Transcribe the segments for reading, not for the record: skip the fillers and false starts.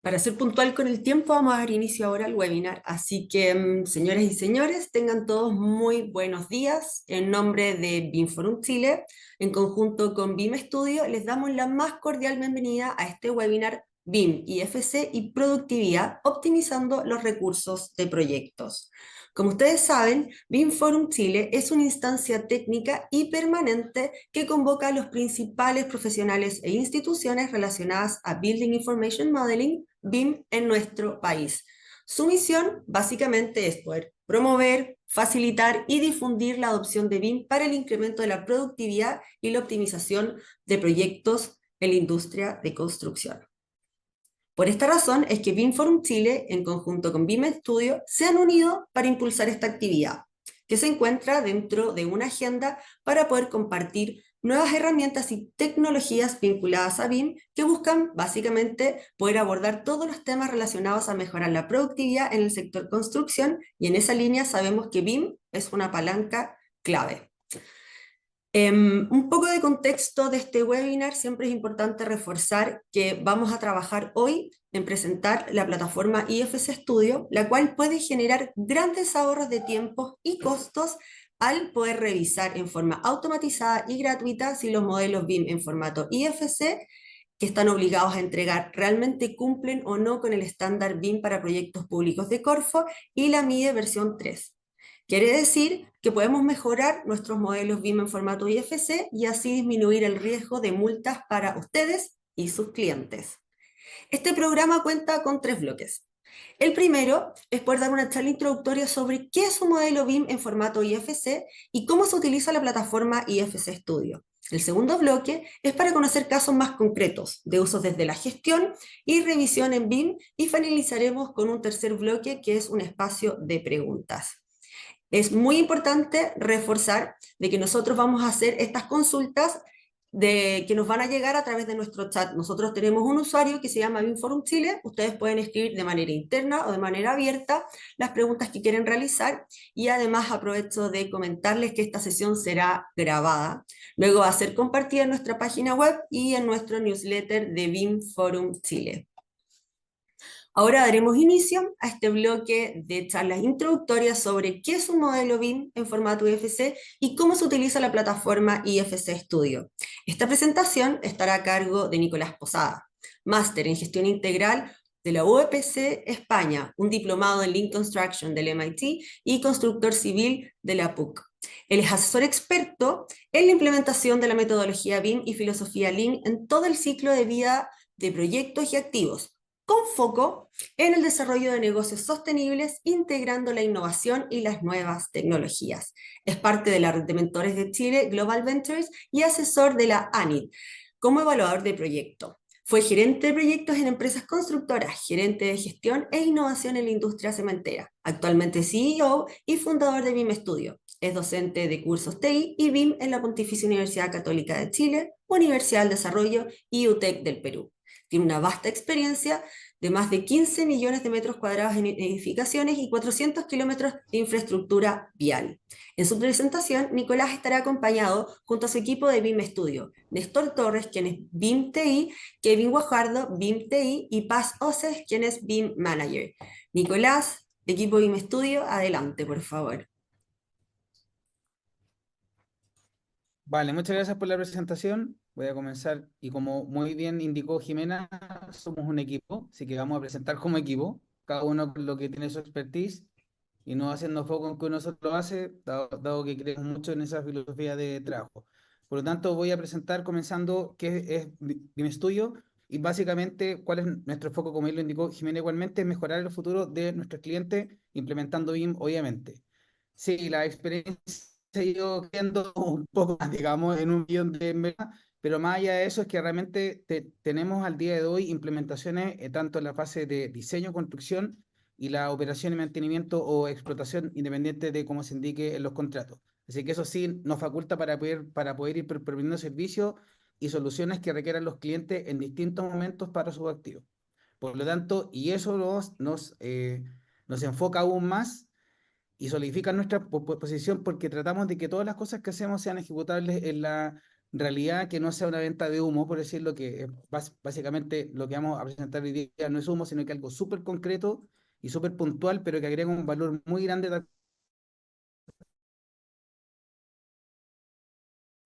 Para ser puntual con el tiempo, vamos a dar inicio ahora al webinar. Así que, señoras y señores, tengan todos muy buenos días. En nombre de BIM Forum Chile, en conjunto con BIM Studio, les damos la más cordial bienvenida a este webinar BIM, IFC y Productividad, optimizando los recursos de proyectos. Como ustedes saben, BIM Forum Chile es una instancia técnica y permanente que convoca a los principales profesionales e instituciones relacionadas a Building Information Modeling, BIM, en nuestro país. Su misión básicamente es poder promover, facilitar y difundir la adopción de BIM para el incremento de la productividad y la optimización de proyectos en la industria de construcción. Por esta razón es que BIM Forum Chile, en conjunto con BIM Studio, se han unido para impulsar esta actividad, que se encuentra dentro de una agenda para poder compartir nuevas herramientas y tecnologías vinculadas a BIM que buscan básicamente poder abordar todos los temas relacionados a mejorar la productividad en el sector construcción, y en esa línea sabemos que BIM es una palanca clave. Un poco de contexto de este webinar. Siempre es importante reforzar que vamos a trabajar hoy en presentar la plataforma IFC Studio, la cual puede generar grandes ahorros de tiempo y costos al poder revisar en forma automatizada y gratuita si los modelos BIM en formato IFC que están obligados a entregar realmente cumplen o no con el estándar BIM para proyectos públicos de Corfo y la MIDE versión 3. Quiere decir que podemos mejorar nuestros modelos BIM en formato IFC y así disminuir el riesgo de multas para ustedes y sus clientes. Este programa cuenta con 3 bloques. El primero es poder dar una charla introductoria sobre qué es un modelo BIM en formato IFC y cómo se utiliza la plataforma IFC Studio. El segundo bloque es para conocer casos más concretos de usos desde la gestión y revisión en BIM, y finalizaremos con un tercer bloque que es un espacio de preguntas. Es muy importante reforzar de que nosotros vamos a hacer estas consultas que nos van a llegar a través de nuestro chat. Nosotros tenemos un usuario que se llama BIMforum Chile. Ustedes pueden escribir de manera interna o de manera abierta las preguntas que quieren realizar, y además aprovecho de comentarles que esta sesión será grabada. Luego va a ser compartida en nuestra página web y en nuestro newsletter de BIMforum Chile. Ahora daremos inicio a este bloque de charlas introductorias sobre qué es un modelo BIM en formato IFC y cómo se utiliza la plataforma IFC Studio. Esta presentación estará a cargo de Nicolás Posada, máster en gestión integral de la UPC España, un diplomado en Lean Construction del MIT y constructor civil de la PUC. Él es asesor experto en la implementación de la metodología BIM y filosofía Lean en todo el ciclo de vida de proyectos y activos, con foco en el desarrollo de negocios sostenibles, integrando la innovación y las nuevas tecnologías. Es parte de la red de mentores de Chile, Global Ventures, y asesor de la ANID como evaluador de proyecto. Fue gerente de proyectos en empresas constructoras, gerente de gestión e innovación en la industria cementera. Actualmente CEO y fundador de BIM Studio. Es docente de cursos TI y BIM en la Pontificia Universidad Católica de Chile, Universidad del Desarrollo y UTEC del Perú. Tiene una vasta experiencia de más de 15 millones de metros cuadrados en edificaciones y 400 kilómetros de infraestructura vial. En su presentación, Nicolás estará acompañado junto a su equipo de BIM Studio, Néstor Torres, quien es BIM TI, Kevin Guajardo, BIM TI, y Paz Oces, quien es BIM Manager. Nicolás, equipo BIM Studio, adelante, por favor. Vale, muchas gracias por la presentación. Voy a comenzar y como muy bien indicó Jimena, somos un equipo, así que vamos a presentar como equipo, cada uno con lo que tiene su expertise y no haciendo foco en que uno solo hace, dado que creemos mucho en esa filosofía de trabajo. Por lo tanto, voy a presentar comenzando qué es BIM Studio y básicamente cuál es nuestro foco, como él lo indicó Jimena igualmente, es mejorar el futuro de nuestros clientes implementando BIM, obviamente. Sí, la experiencia ha ido creciendo un poco más, digamos, en un millón de megas, pero más allá de eso es que realmente tenemos al día de hoy implementaciones tanto en la fase de diseño, construcción y la operación y mantenimiento o explotación independiente de cómo se indique en los contratos. Así que eso sí nos faculta para poder ir proveyendo servicios y soluciones que requieran los clientes en distintos momentos para sus activos. Por lo tanto, y eso nos enfoca aún más y solidifican nuestra posición porque tratamos de que todas las cosas que hacemos sean ejecutables en la realidad, que no sea una venta de humo, por decirlo, que básicamente lo que vamos a presentar hoy día no es humo, sino que algo súper concreto y súper puntual, pero que agrega un valor muy grande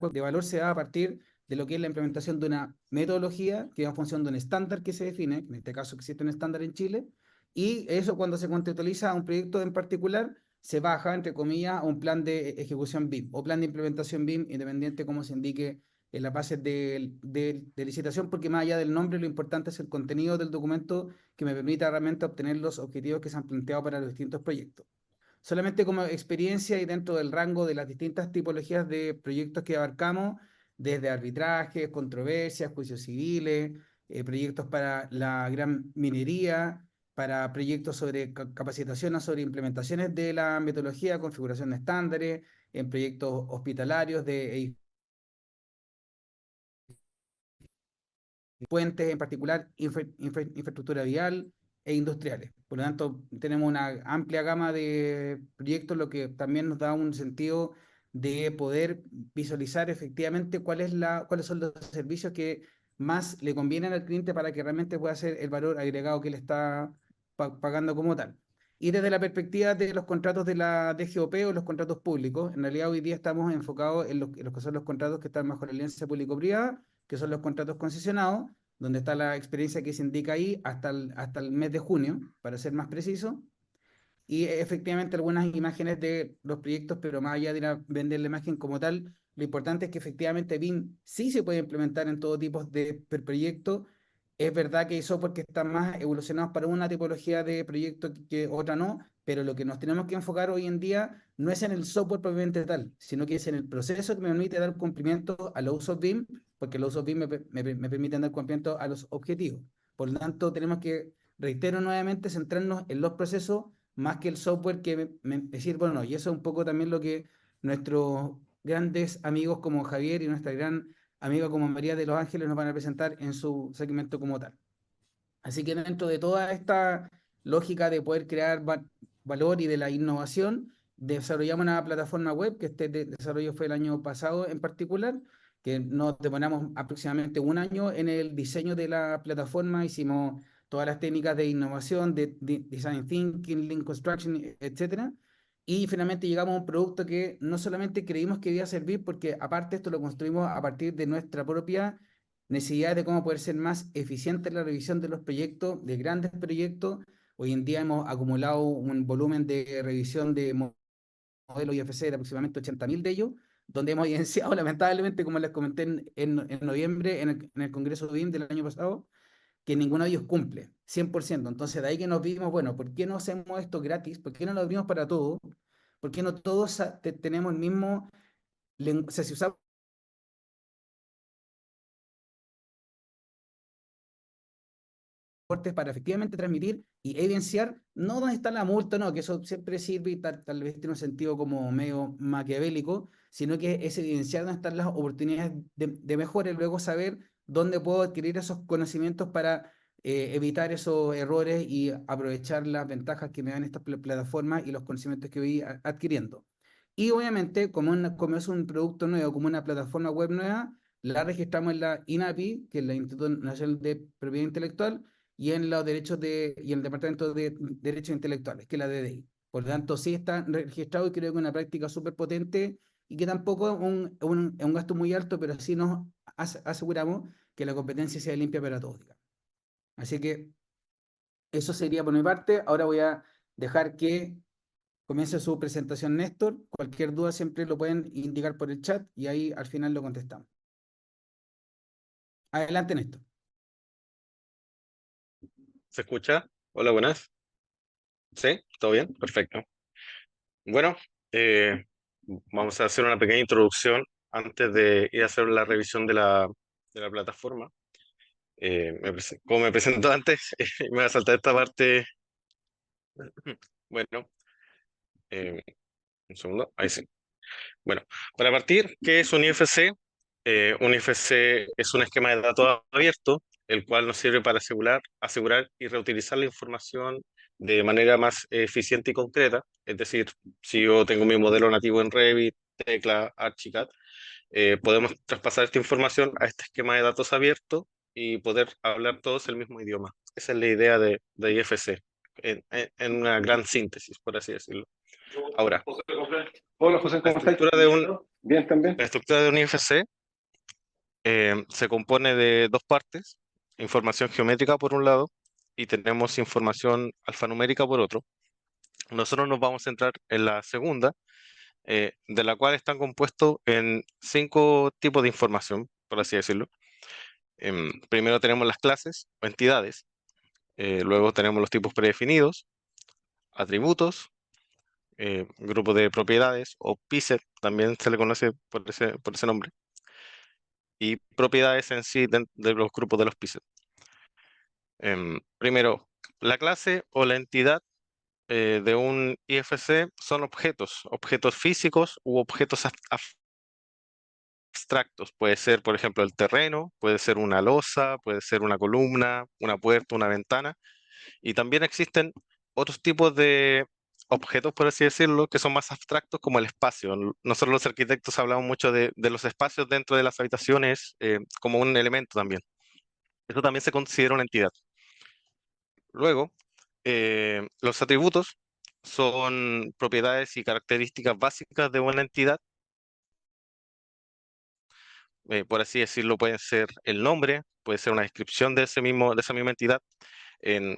de valor. Se da a partir de lo que es la implementación de una metodología que va en función de un estándar que se define, en este caso existe un estándar en Chile, y eso cuando se contextualiza un proyecto en particular, se baja, entre comillas, a un plan de ejecución BIM o plan de implementación BIM, independiente como se indique en las bases de licitación, porque más allá del nombre, lo importante es el contenido del documento que me permita realmente obtener los objetivos que se han planteado para los distintos proyectos. Solamente como experiencia y dentro del rango de las distintas tipologías de proyectos que abarcamos, desde arbitrajes, controversias, juicios civiles, proyectos para la gran minería, para proyectos sobre capacitación o sobre implementaciones de la metodología, configuración de estándares, en proyectos hospitalarios de puentes, en particular infraestructura vial e industriales. Por lo tanto, tenemos una amplia gama de proyectos, lo que también nos da un sentido de poder visualizar efectivamente cuáles son los servicios que más le convienen al cliente para que realmente pueda ser el valor agregado que le está pagando como tal. Y desde la perspectiva de los contratos de la DGOP o los contratos públicos, en realidad hoy día estamos enfocados en los que son los contratos que están bajo la alianza público-privada, que son los contratos concesionados, donde está la experiencia que se indica ahí hasta el mes de junio, para ser más preciso, y efectivamente algunas imágenes de los proyectos, pero más allá de ir a vender la imagen como tal, lo importante es que efectivamente BIM sí se puede implementar en todo tipo de proyectos. Es verdad que hay software que están más evolucionados para una tipología de proyecto que otra no, pero lo que nos tenemos que enfocar hoy en día no es en el software propiamente tal, sino que es en el proceso que me permite dar cumplimiento a los usos BIM, porque los usos BIM me permiten dar cumplimiento a los objetivos. Por lo tanto, tenemos que, reitero nuevamente, centrarnos en los procesos más que el software, que decir, bueno, y eso es un poco también lo que nuestros grandes amigos como Javier y nuestra gran amiga como María de los Ángeles nos van a presentar en su segmento como tal. Así que dentro de toda esta lógica de poder crear valor y de la innovación, desarrollamos una plataforma web, que este desarrollo fue el año pasado en particular, que nos demoramos aproximadamente un año en el diseño de la plataforma. Hicimos todas las técnicas de innovación, de design thinking, lean construction, etcétera. Y finalmente llegamos a un producto que no solamente creímos que iba a servir, porque aparte esto lo construimos a partir de nuestra propia necesidad de cómo poder ser más eficiente en la revisión de los proyectos, de grandes proyectos. Hoy en día hemos acumulado un volumen de revisión de modelos IFC de aproximadamente 80.000 de ellos, donde hemos evidenciado, lamentablemente, como les comenté en noviembre en el Congreso BIM del año pasado, que ninguno de ellos cumple, 100%. Entonces, de ahí que nos vimos, bueno, ¿por qué no hacemos esto gratis? ¿Por qué no lo abrimos para todos? ¿Por qué no todos tenemos el mismo lenguaje? O sea, si usamos para efectivamente transmitir y evidenciar, no dónde está la multa, no, que eso siempre sirve y tal vez tiene un sentido como medio maquiavélico, sino que es evidenciar dónde están las oportunidades de mejora y luego saber dónde puedo adquirir esos conocimientos para evitar esos errores y aprovechar las ventajas que me dan estas plataformas y los conocimientos que voy adquiriendo. Y obviamente, como es un producto nuevo, como una plataforma web nueva, la registramos en la INAPI, que es el Instituto Nacional de Propiedad Intelectual, y en los derechos y en el Departamento de Derechos Intelectuales, que es la DDI. Por lo tanto, sí está registrado, y creo que es una práctica súper potente y que tampoco es un gasto muy alto, pero sí nos aseguramos que la competencia sea limpia para todos, digamos. Así que eso sería por mi parte. Ahora voy a dejar que comience su presentación Néstor. Cualquier duda siempre lo pueden indicar por el chat y ahí al final lo contestamos. Adelante, Néstor. ¿Se escucha? Hola, buenas. ¿Sí? ¿Todo bien? Perfecto. Bueno, eh, vamos a hacer una pequeña introducción antes de ir a hacer la revisión de la plataforma. Como me presentó antes, me voy a saltar esta parte. Bueno, un segundo. Ahí sí. Bueno, para partir, ¿qué es un IFC? Un IFC es un esquema de datos abierto, el cual nos sirve para asegurar y reutilizar la información de manera más eficiente y concreta. Es decir, si yo tengo mi modelo nativo en Revit, Tecla, Archicad, podemos traspasar esta información a este esquema de datos abierto y poder hablar todos el mismo idioma. Esa es la idea de IFC, en una gran síntesis, por así decirlo. Ahora, Hola José, la ¿cómo estás? estructura de un, Bien también. la estructura de un IFC se compone de dos partes: información geométrica por un lado y tenemos información alfanumérica por otro. Nosotros nos vamos a centrar en la segunda, de la cual están compuestos en 5 tipos de información, por así decirlo. Primero tenemos las clases o entidades, luego tenemos los tipos predefinidos, atributos, grupo de propiedades o PISET, también se le conoce por ese nombre, y propiedades en sí de los grupos de los PISET. Primero, la clase o la entidad de un IFC son objetos físicos u objetos abstractos. Puede ser, por ejemplo, el terreno, puede ser una losa, puede ser una columna, una puerta, una ventana. Y también existen otros tipos de objetos, por así decirlo, que son más abstractos, como el espacio. Nosotros los arquitectos hablamos mucho de los espacios dentro de las habitaciones como un elemento también. Eso también se considera una entidad. Luego, los atributos son propiedades y características básicas de una entidad. Por así decirlo, pueden ser el nombre, puede ser una descripción de esa misma entidad.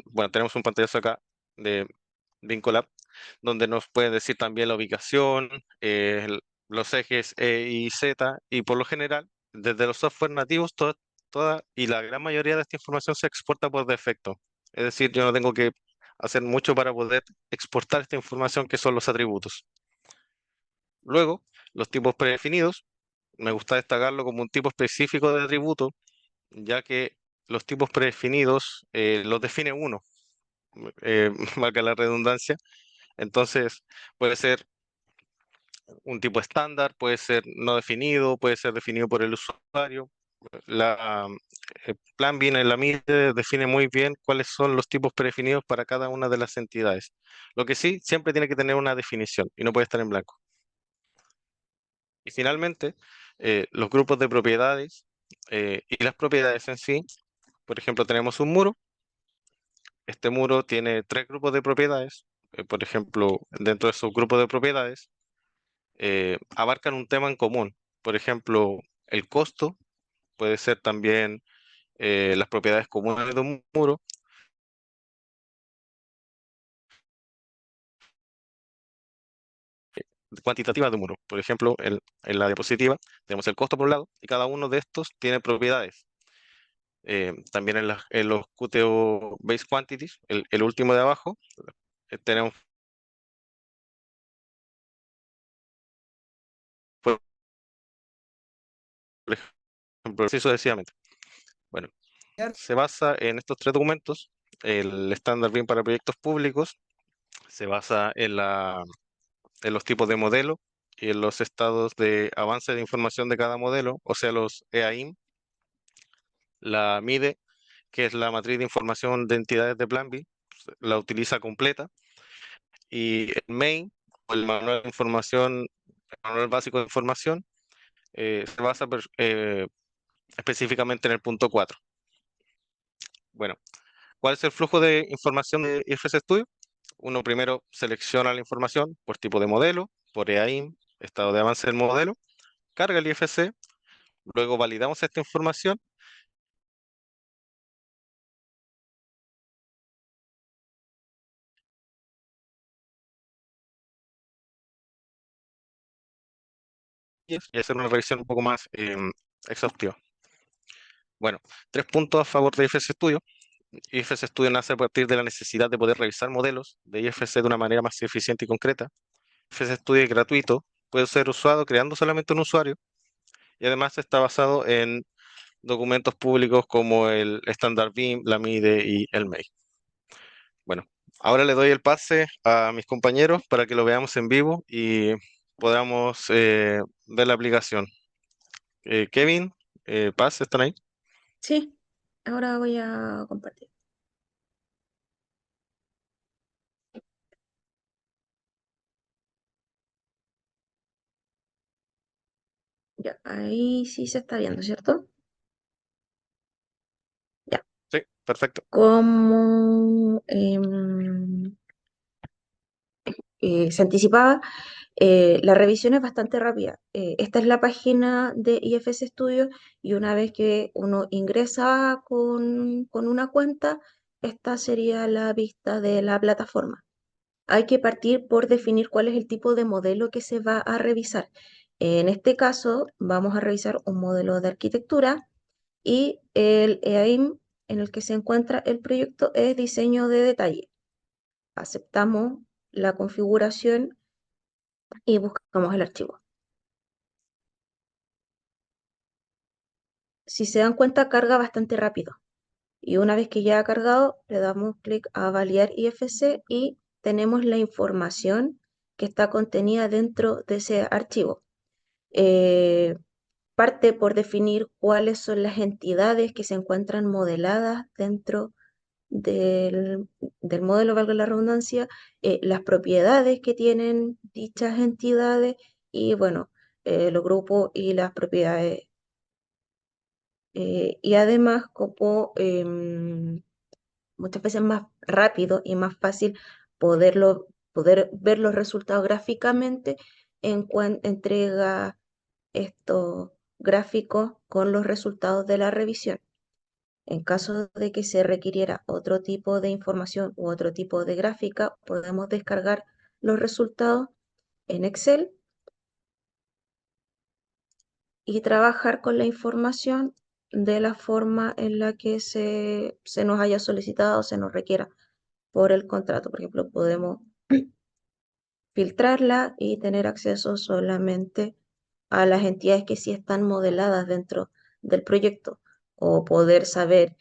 Bueno, tenemos un pantallazo acá de Vincolab, donde nos puede decir también la ubicación, los ejes E y Z, y por lo general, desde los software nativos, toda y la gran mayoría de esta información se exporta por defecto. Es decir, yo no tengo que hacer mucho para poder exportar esta información, que son los atributos. Luego, los tipos predefinidos, me gusta destacarlo como un tipo específico de atributo, ya que los tipos predefinidos los define uno, valga la redundancia. Entonces, puede ser un tipo estándar, puede ser no definido, puede ser definido por el usuario. La Plan bien en la MIDE define muy bien cuáles son los tipos predefinidos para cada una de las entidades. Lo que sí, siempre tiene que tener una definición y no puede estar en blanco. Y finalmente, los grupos de propiedades y las propiedades en sí. Por ejemplo, tenemos un muro. Este muro tiene 3 grupos de propiedades. Por ejemplo, dentro de esos grupos de propiedades, abarcan un tema en común. Por ejemplo, el costo puede ser también las propiedades comunes de un muro. Cuantitativas de un muro. Por ejemplo, en la diapositiva tenemos el costo por un lado y cada uno de estos tiene propiedades. También en los QTO Base Quantities, el último de abajo, tenemos, por ejemplo, así sucesivamente. Bueno, se basa en estos 3 documentos: el estándar BIM para proyectos públicos, se basa en los tipos de modelo y en los estados de avance de información de cada modelo, o sea, los EAIM, la MIDE, que es la matriz de información de entidades de Plan B, la utiliza completa, y el MAIN, o el manual de información, el manual básico de información, se basa específicamente en el punto 4. Bueno, ¿cuál es el flujo de información de IFS Studio? Uno primero selecciona la información por tipo de modelo, por EAIM, estado de avance del modelo, carga el IFC, luego validamos esta información y hacer una revisión un poco más exhaustiva. Bueno, 3 puntos a favor de IFS Studio. IFS Studio nace a partir de la necesidad de poder revisar modelos de IFC de una manera más eficiente y concreta. IFS Studio es gratuito, puede ser usado creando solamente un usuario, y además está basado en documentos públicos como el Standard BIM, la MIDE y el MEI. Bueno, ahora le doy el pase a mis compañeros para que lo veamos en vivo y podamos ver la aplicación. Kevin, Paz, ¿están ahí? Sí, ahora voy a compartir. Ya, ahí sí se está viendo, ¿cierto? Ya. Sí, perfecto. Como se anticipaba, la revisión es bastante rápida. Esta es la página de IFS Studio y una vez que uno ingresa con una cuenta, esta sería la vista de la plataforma. Hay que partir por definir cuál es el tipo de modelo que se va a revisar. En este caso, vamos a revisar un modelo de arquitectura y el EAIM en el que se encuentra el proyecto es diseño de detalle. Aceptamos la configuración y buscamos el archivo. Si se dan cuenta, carga bastante rápido. Y una vez que ya ha cargado, le damos clic a validar IFC y tenemos la información que está contenida dentro de ese archivo. Eh, Parte por definir cuáles son las entidades que se encuentran modeladas dentro del, del modelo, valga la redundancia, las propiedades que tienen dichas entidades y, bueno, los grupos y las propiedades. Y además, como muchas veces más rápido y más fácil poder ver los resultados gráficamente, entrega estos gráficos con los resultados de la revisión. En caso de que se requiriera otro tipo de información u otro tipo de gráfica, podemos descargar los resultados en Excel y trabajar con la información de la forma en la que se nos haya solicitado o se nos requiera por el contrato. Por ejemplo, podemos filtrarla y tener acceso solamente a las entidades que sí están modeladas dentro del proyecto o poder saber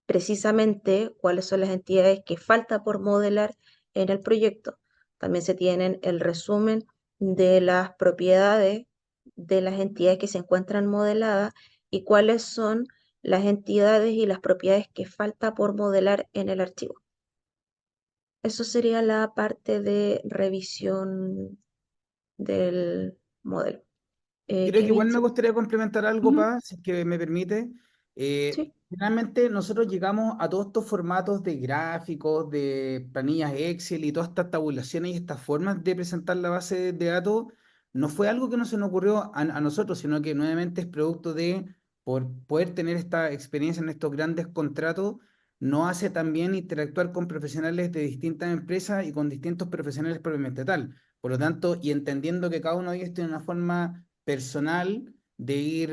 precisamente cuáles son las entidades que falta por modelar en el proyecto. También se tienen el resumen de las propiedades de las entidades que se encuentran modeladas y cuáles son las entidades y las propiedades que falta por modelar en el archivo. Eso sería la parte de revisión del modelo. Creo que igual Kevin, me sí. gustaría complementar algo, Ujú, Pa, si es que me permite. sí. Finalmente, nosotros llegamos a todos estos formatos de gráficos, de planillas Excel y todas estas tabulaciones y estas formas de presentar la base de datos. No fue algo que no se nos ocurrió a nosotros, sino que nuevamente es producto de por poder tener esta experiencia en estos grandes contratos, no hace también interactuar con profesionales de distintas empresas y con distintos profesionales propiamente tal. Por lo tanto, y entendiendo que cada uno de ellos tiene una forma personal de ir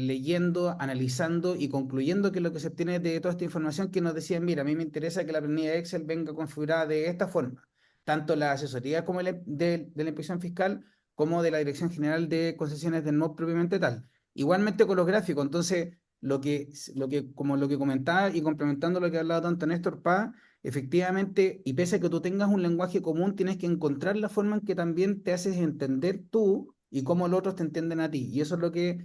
leyendo, analizando y concluyendo que lo que se obtiene de toda esta información que nos decían, mira, a mí me interesa que la planilla de Excel venga configurada de esta forma, tanto la asesoría como de la inspección fiscal como de la Dirección General de Concesiones del MOP propiamente tal. Igualmente con los gráficos, entonces como lo que comentaba y complementando lo que ha hablado tanto Néstor Paz, efectivamente, y pese a que tú tengas un lenguaje común, tienes que encontrar la forma en que también te haces entender tú y cómo los otros te entienden a ti. Y eso es lo que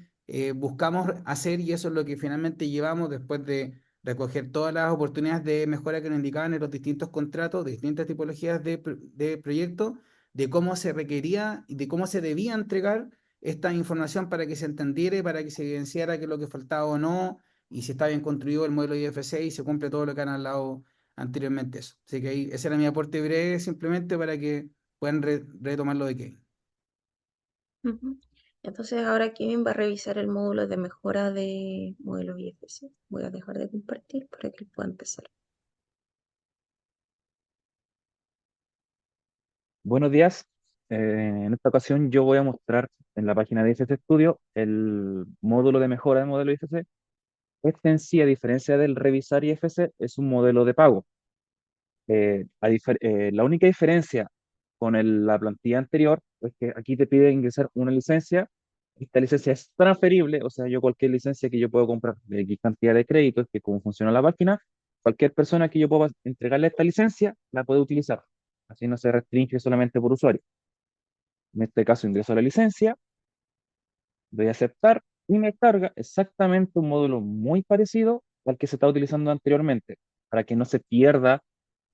buscamos hacer y eso es lo que finalmente llevamos después de recoger todas las oportunidades de mejora que nos indicaban en los distintos contratos, de distintas tipologías de proyectos, de cómo se requería y de cómo se debía entregar esta información para que se entendiera y para que se evidenciara que lo que faltaba o no, y si está bien construido el modelo IFC y se cumple todo lo que han hablado anteriormente eso. Así que ahí, ese era mi aporte breve simplemente para que puedan retomar lo de Kevin. Ujú. Entonces ahora Kevin va a revisar el módulo de mejora de modelos IFC. Voy a dejar de compartir para que él pueda empezar. Buenos días. En esta ocasión yo voy a mostrar en la página de IFC Studio el módulo de mejora de modelo IFC. Este en sí, a diferencia del revisar IFC, es un modelo de pago. La única diferencia con la plantilla anterior es que aquí te pide ingresar una licencia. Esta licencia es transferible, o sea, yo cualquier licencia que yo puedo comprar de X cantidad de créditos, que como funciona la página, cualquier persona que yo pueda entregarle esta licencia la puede utilizar. Así no se restringe solamente por usuario. En este caso ingreso la licencia, doy a aceptar y me carga exactamente un módulo muy parecido al que se estaba utilizando anteriormente, para que no se pierda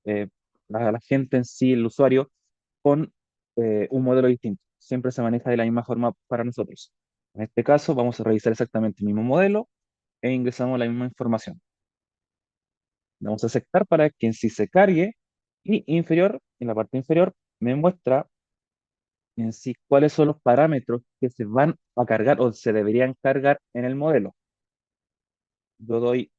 eh, la gente en sí, el usuario, con un modelo distinto. Siempre se maneja de la misma forma para nosotros. En este caso vamos a revisar exactamente el mismo modelo e ingresamos la misma información. Vamos a aceptar para que en sí se cargue y inferior, en la parte inferior, me muestra en sí cuáles son los parámetros que se van a cargar o se deberían cargar en el modelo. Yo doy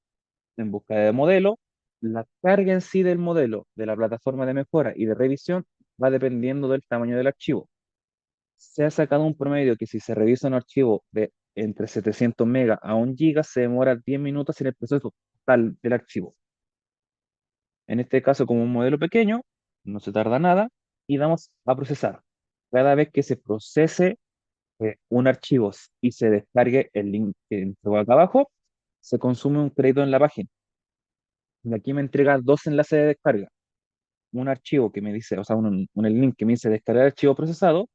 en busca de modelo, la carga en sí del modelo de la plataforma de mejora y de revisión va dependiendo del tamaño del archivo. Se ha sacado un promedio que si se revisa un archivo de entre 700 megas a 1 giga, se demora 10 minutos en el proceso total del archivo. En este caso, como un modelo pequeño, no se tarda nada y vamos a procesar. Cada vez que se procese un archivo y se descargue el link que entregó acá abajo, se consume un crédito en la página. Y aquí me entrega dos enlaces de descarga. Un archivo que me dice, o sea, el link que me dice descargar archivo procesado,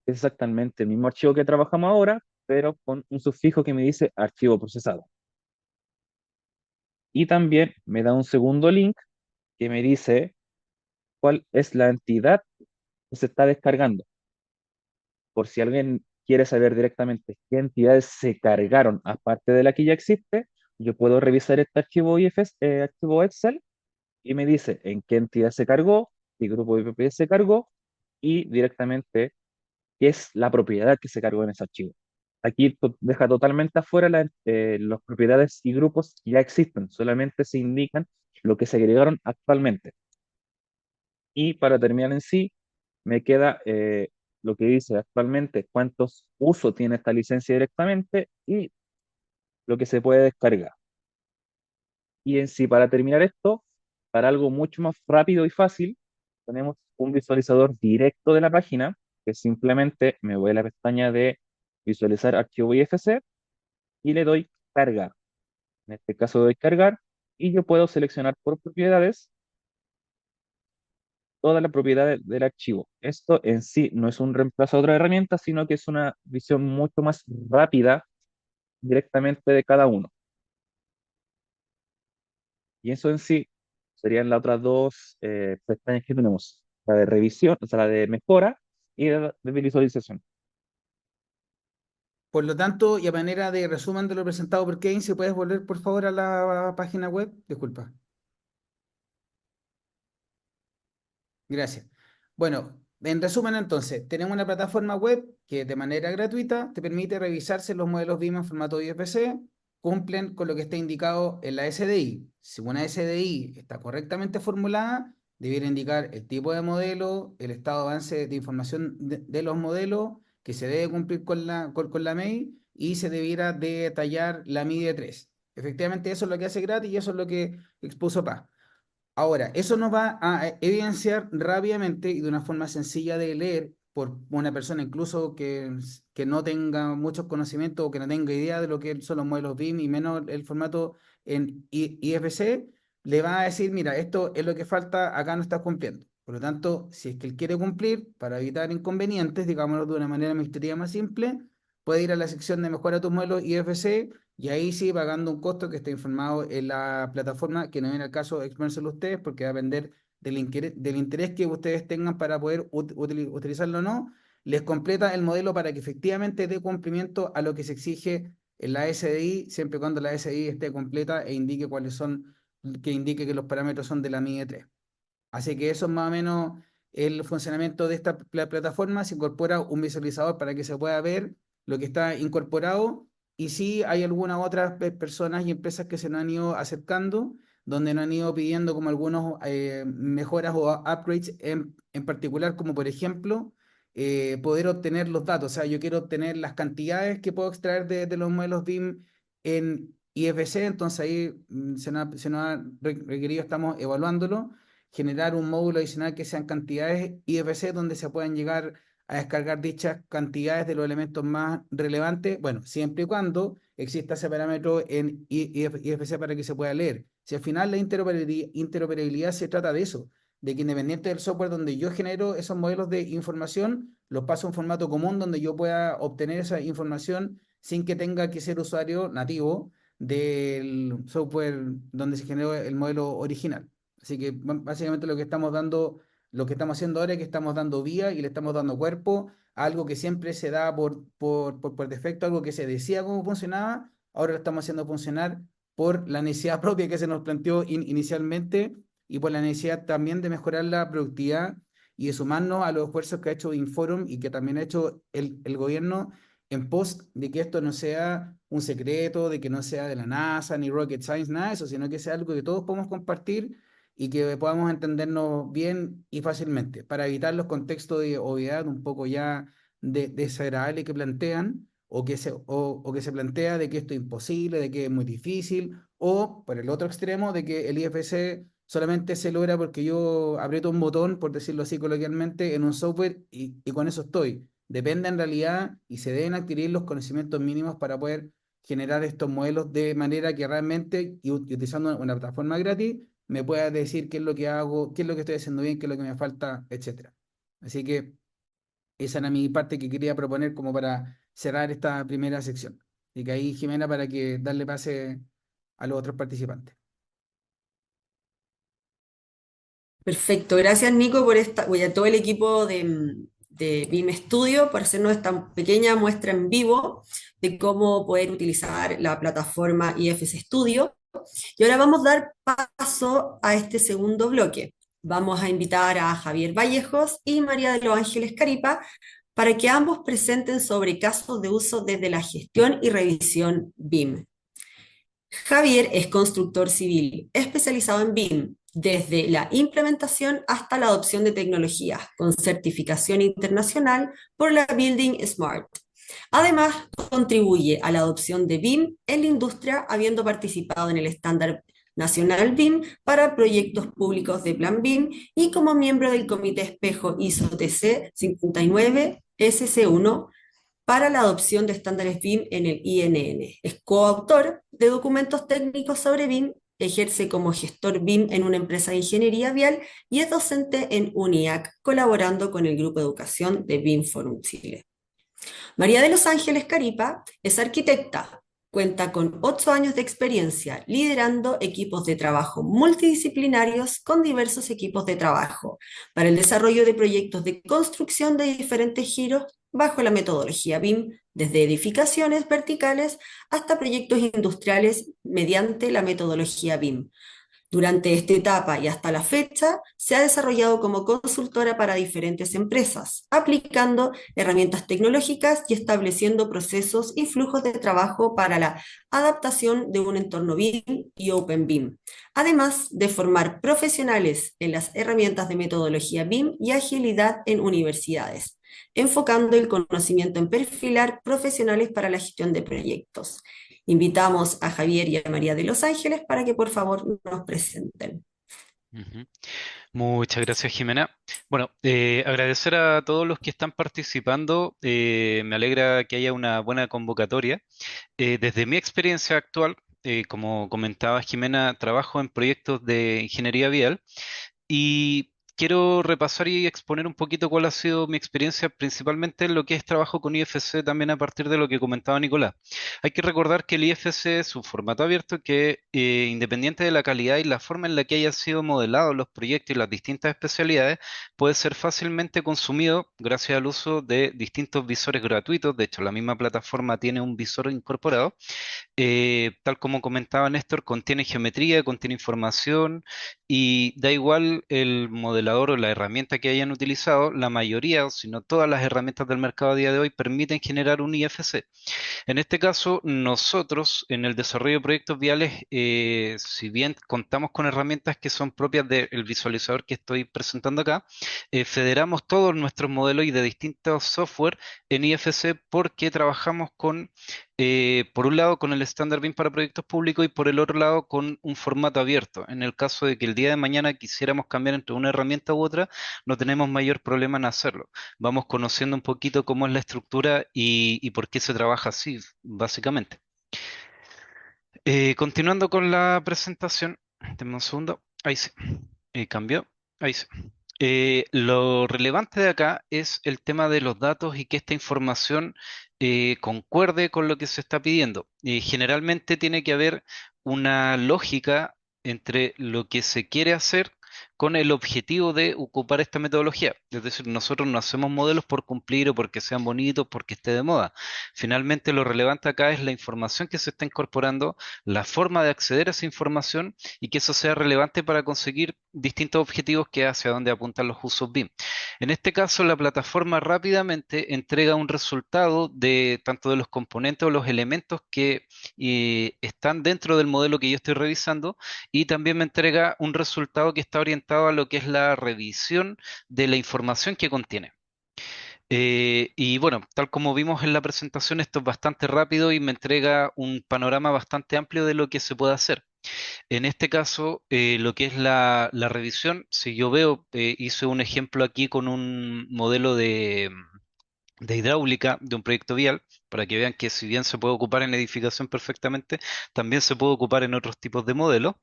es exactamente el mismo archivo que trabajamos ahora, pero con un sufijo que me dice archivo procesado. Y también me da un segundo link que me dice cuál es la entidad que se está descargando. Por si alguien quiere saber directamente qué entidades se cargaron aparte de la que ya existe, yo puedo revisar este archivo IFS, archivo Excel, y me dice en qué entidad se cargó, qué grupo de IPP se cargó, y directamente qué es la propiedad que se cargó en ese archivo. Aquí deja totalmente afuera las propiedades y grupos que ya existen, solamente se indican lo que se agregaron actualmente. Y para terminar en sí, me queda lo que dice actualmente, cuántos usos tiene esta licencia directamente y lo que se puede descargar. Y en sí, para terminar esto, para algo mucho más rápido y fácil, tenemos un visualizador directo de la página, que simplemente me voy a la pestaña de visualizar archivo IFC y le doy cargar. En este caso doy cargar y yo puedo seleccionar por propiedades toda la propiedad del archivo. Esto en sí no es un reemplazo a otra herramienta, sino que es una visión mucho más rápida directamente de cada uno. Y eso en sí serían las otras dos pestañas que tenemos, la de revisión, o sea, la de mejora y la de visualización. Por lo tanto, y a manera de resumen de lo presentado por Kevin, si puedes volver por favor a la página web. Disculpa. Gracias. Bueno, en resumen entonces, tenemos una plataforma web que de manera gratuita te permite revisar si los modelos BIM en formato IFC cumplen con lo que está indicado en la SDI. Si una SDI está correctamente formulada, debiera indicar el tipo de modelo, el estado de avance de información de los modelos, que se debe cumplir con la MEI y se debiera detallar la MIDE 3. Efectivamente, eso es lo que hace gratis y eso es lo que expuso Paz. Ahora, eso nos va a evidenciar rápidamente y de una forma sencilla de leer por una persona incluso que no tenga muchos conocimientos o que no tenga idea de lo que son los modelos BIM y menos el formato en IFC, le va a decir, mira, esto es lo que falta, acá no estás cumpliendo. Por lo tanto, si es que él quiere cumplir, para evitar inconvenientes, digámoslo de una manera administrativa más simple, puede ir a la sección de mejora tus modelos IFC y ahí sí, pagando un costo que está informado en la plataforma, que no viene al caso de expórselo ustedes, porque va a depender del interés que ustedes tengan para poder utilizarlo o no, les completa el modelo para que efectivamente dé cumplimiento a lo que se exige en la SDI, siempre y cuando la SDI esté completa e indique cuáles son, que indique que los parámetros son de la MIE 3. Así que eso es más o menos el funcionamiento de esta plataforma. Se incorpora un visualizador para que se pueda ver lo que está incorporado. Y sí hay algunas otras personas y empresas que se nos han ido acercando, donde nos han ido pidiendo como algunos mejoras o upgrades en particular, como por ejemplo poder obtener los datos. O sea, yo quiero obtener las cantidades que puedo extraer de los modelos BIM en IFC, entonces ahí se nos ha requerido, estamos evaluándolo generar un módulo adicional que sean cantidades IFC donde se puedan llegar a descargar dichas cantidades de los elementos más relevantes, bueno, siempre y cuando exista ese parámetro en IFC para que se pueda leer. Si al final la interoperabilidad se trata de eso, de que independiente del software donde yo genero esos modelos de información, los paso a un formato común donde yo pueda obtener esa información sin que tenga que ser usuario nativo del software donde se generó el modelo original. Así que básicamente lo que estamos dando, lo que estamos haciendo ahora es que estamos dando vía y le estamos dando cuerpo algo que siempre se da por defecto, algo que se decía cómo funcionaba, ahora lo estamos haciendo funcionar por la necesidad propia que se nos planteó inicialmente y por la necesidad también de mejorar la productividad y de sumarnos a los esfuerzos que ha hecho Inforum y que también ha hecho el gobierno en pos de que esto no sea un secreto, de que no sea de la NASA ni Rocket Science, nada de eso, sino que sea algo que todos podemos compartir y que podamos entendernos bien y fácilmente, para evitar los contextos de obviedad un poco ya desagradable que plantean, o que se plantea de que esto es imposible, de que es muy difícil, o por el otro extremo, de que el IFC solamente se logra porque yo aprieto un botón, por decirlo así coloquialmente, en un software y con eso estoy. Depende en realidad y se deben adquirir los conocimientos mínimos para poder generar estos modelos de manera que realmente, y utilizando una plataforma gratis, me pueda decir qué es lo que hago, qué es lo que estoy haciendo bien, qué es lo que me falta, etcétera. Así que esa era mi parte que quería proponer como para cerrar esta primera sección. Y que ahí, Jimena, para que darle pase a los otros participantes. Perfecto, gracias Nico por y a todo el equipo de BIM Studio por hacernos esta pequeña muestra en vivo de cómo poder utilizar la plataforma IFS Studio. Y ahora vamos a dar paso a este segundo bloque. Vamos a invitar a Javier Vallejos y María de los Ángeles Caripa para que ambos presenten sobre casos de uso desde la gestión y revisión BIM. Javier es constructor civil, especializado en BIM, desde la implementación hasta la adopción de tecnologías, con certificación internacional por la Building Smart. Además, contribuye a la adopción de BIM en la industria, habiendo participado en el estándar nacional BIM para proyectos públicos de Plan BIM y como miembro del Comité Espejo ISO TC 59 SC1 para la adopción de estándares BIM en el INN. Es coautor de documentos técnicos sobre BIM, ejerce como gestor BIM en una empresa de ingeniería vial y es docente en UNIAC, colaborando con el Grupo de Educación de BIM Forum Chile. María de los Ángeles Caripa es arquitecta, cuenta con 8 años de experiencia liderando equipos de trabajo multidisciplinarios con diversos equipos de trabajo para el desarrollo de proyectos de construcción de diferentes giros bajo la metodología BIM, desde edificaciones verticales hasta proyectos industriales mediante la metodología BIM. Durante esta etapa y hasta la fecha, se ha desarrollado como consultora para diferentes empresas, aplicando herramientas tecnológicas y estableciendo procesos y flujos de trabajo para la adaptación de un entorno BIM y Open BIM, además de formar profesionales en las herramientas de metodología BIM y agilidad en universidades, enfocando el conocimiento en perfilar profesionales para la gestión de proyectos. Invitamos a Javier y a María de los Ángeles para que por favor nos presenten. Ujú. Muchas gracias, Jimena. Bueno, agradecer a todos los que están participando. Me alegra que haya una buena convocatoria. Desde mi experiencia actual, como comentaba Jimena, trabajo en proyectos de ingeniería vial y quiero repasar y exponer un poquito cuál ha sido mi experiencia, principalmente en lo que es trabajo con IFC, también a partir de lo que comentaba Nicolás. Hay que recordar que el IFC es un formato abierto que, independiente de la calidad y la forma en la que hayan sido modelados los proyectos y las distintas especialidades, puede ser fácilmente consumido gracias al uso de distintos visores gratuitos. De hecho, la misma plataforma tiene un visor incorporado. Tal como comentaba Néstor, contiene geometría, contiene información y da igual el modelador o la herramienta que hayan utilizado, la mayoría, o si no todas las herramientas del mercado a día de hoy permiten generar un IFC. En este caso, nosotros en el desarrollo de proyectos viales, si bien contamos con herramientas que son propias del visualizador que estoy presentando acá, federamos todos nuestros modelos y de distintos software en IFC porque trabajamos con, por un lado, con el estándar BIM para proyectos públicos y por el otro lado, con un formato abierto. En el caso de que el día de mañana quisiéramos cambiar entre una herramienta u otra, no tenemos mayor problema en hacerlo. Vamos conociendo un poquito cómo es la estructura y por qué se trabaja así, básicamente. Continuando con la presentación, denme un segundo, ahí sí, cambió, ahí sí. Lo relevante de acá es el tema de los datos y que esta información concuerde con lo que se está pidiendo. Generalmente tiene que haber una lógica entre lo que se quiere hacer con el objetivo de ocupar esta metodología. Es decir, nosotros no hacemos modelos por cumplir o porque sean bonitos, porque esté de moda. Finalmente, lo relevante acá es la información que se está incorporando, la forma de acceder a esa información y que eso sea relevante para conseguir distintos objetivos que hacia donde apuntan los usos BIM. En este caso, la plataforma rápidamente entrega un resultado de tanto de los componentes o los elementos que están dentro del modelo que yo estoy revisando, y también me entrega un resultado que está orientado a lo que es la revisión de la información que contiene. Y bueno, tal como vimos en la presentación, esto es bastante rápido y me entrega un panorama bastante amplio de lo que se puede hacer. En este caso, lo que es la revisión, si yo veo, hice un ejemplo aquí con un modelo de hidráulica de un proyecto vial, para que vean que si bien se puede ocupar en edificación perfectamente, también se puede ocupar en otros tipos de modelos.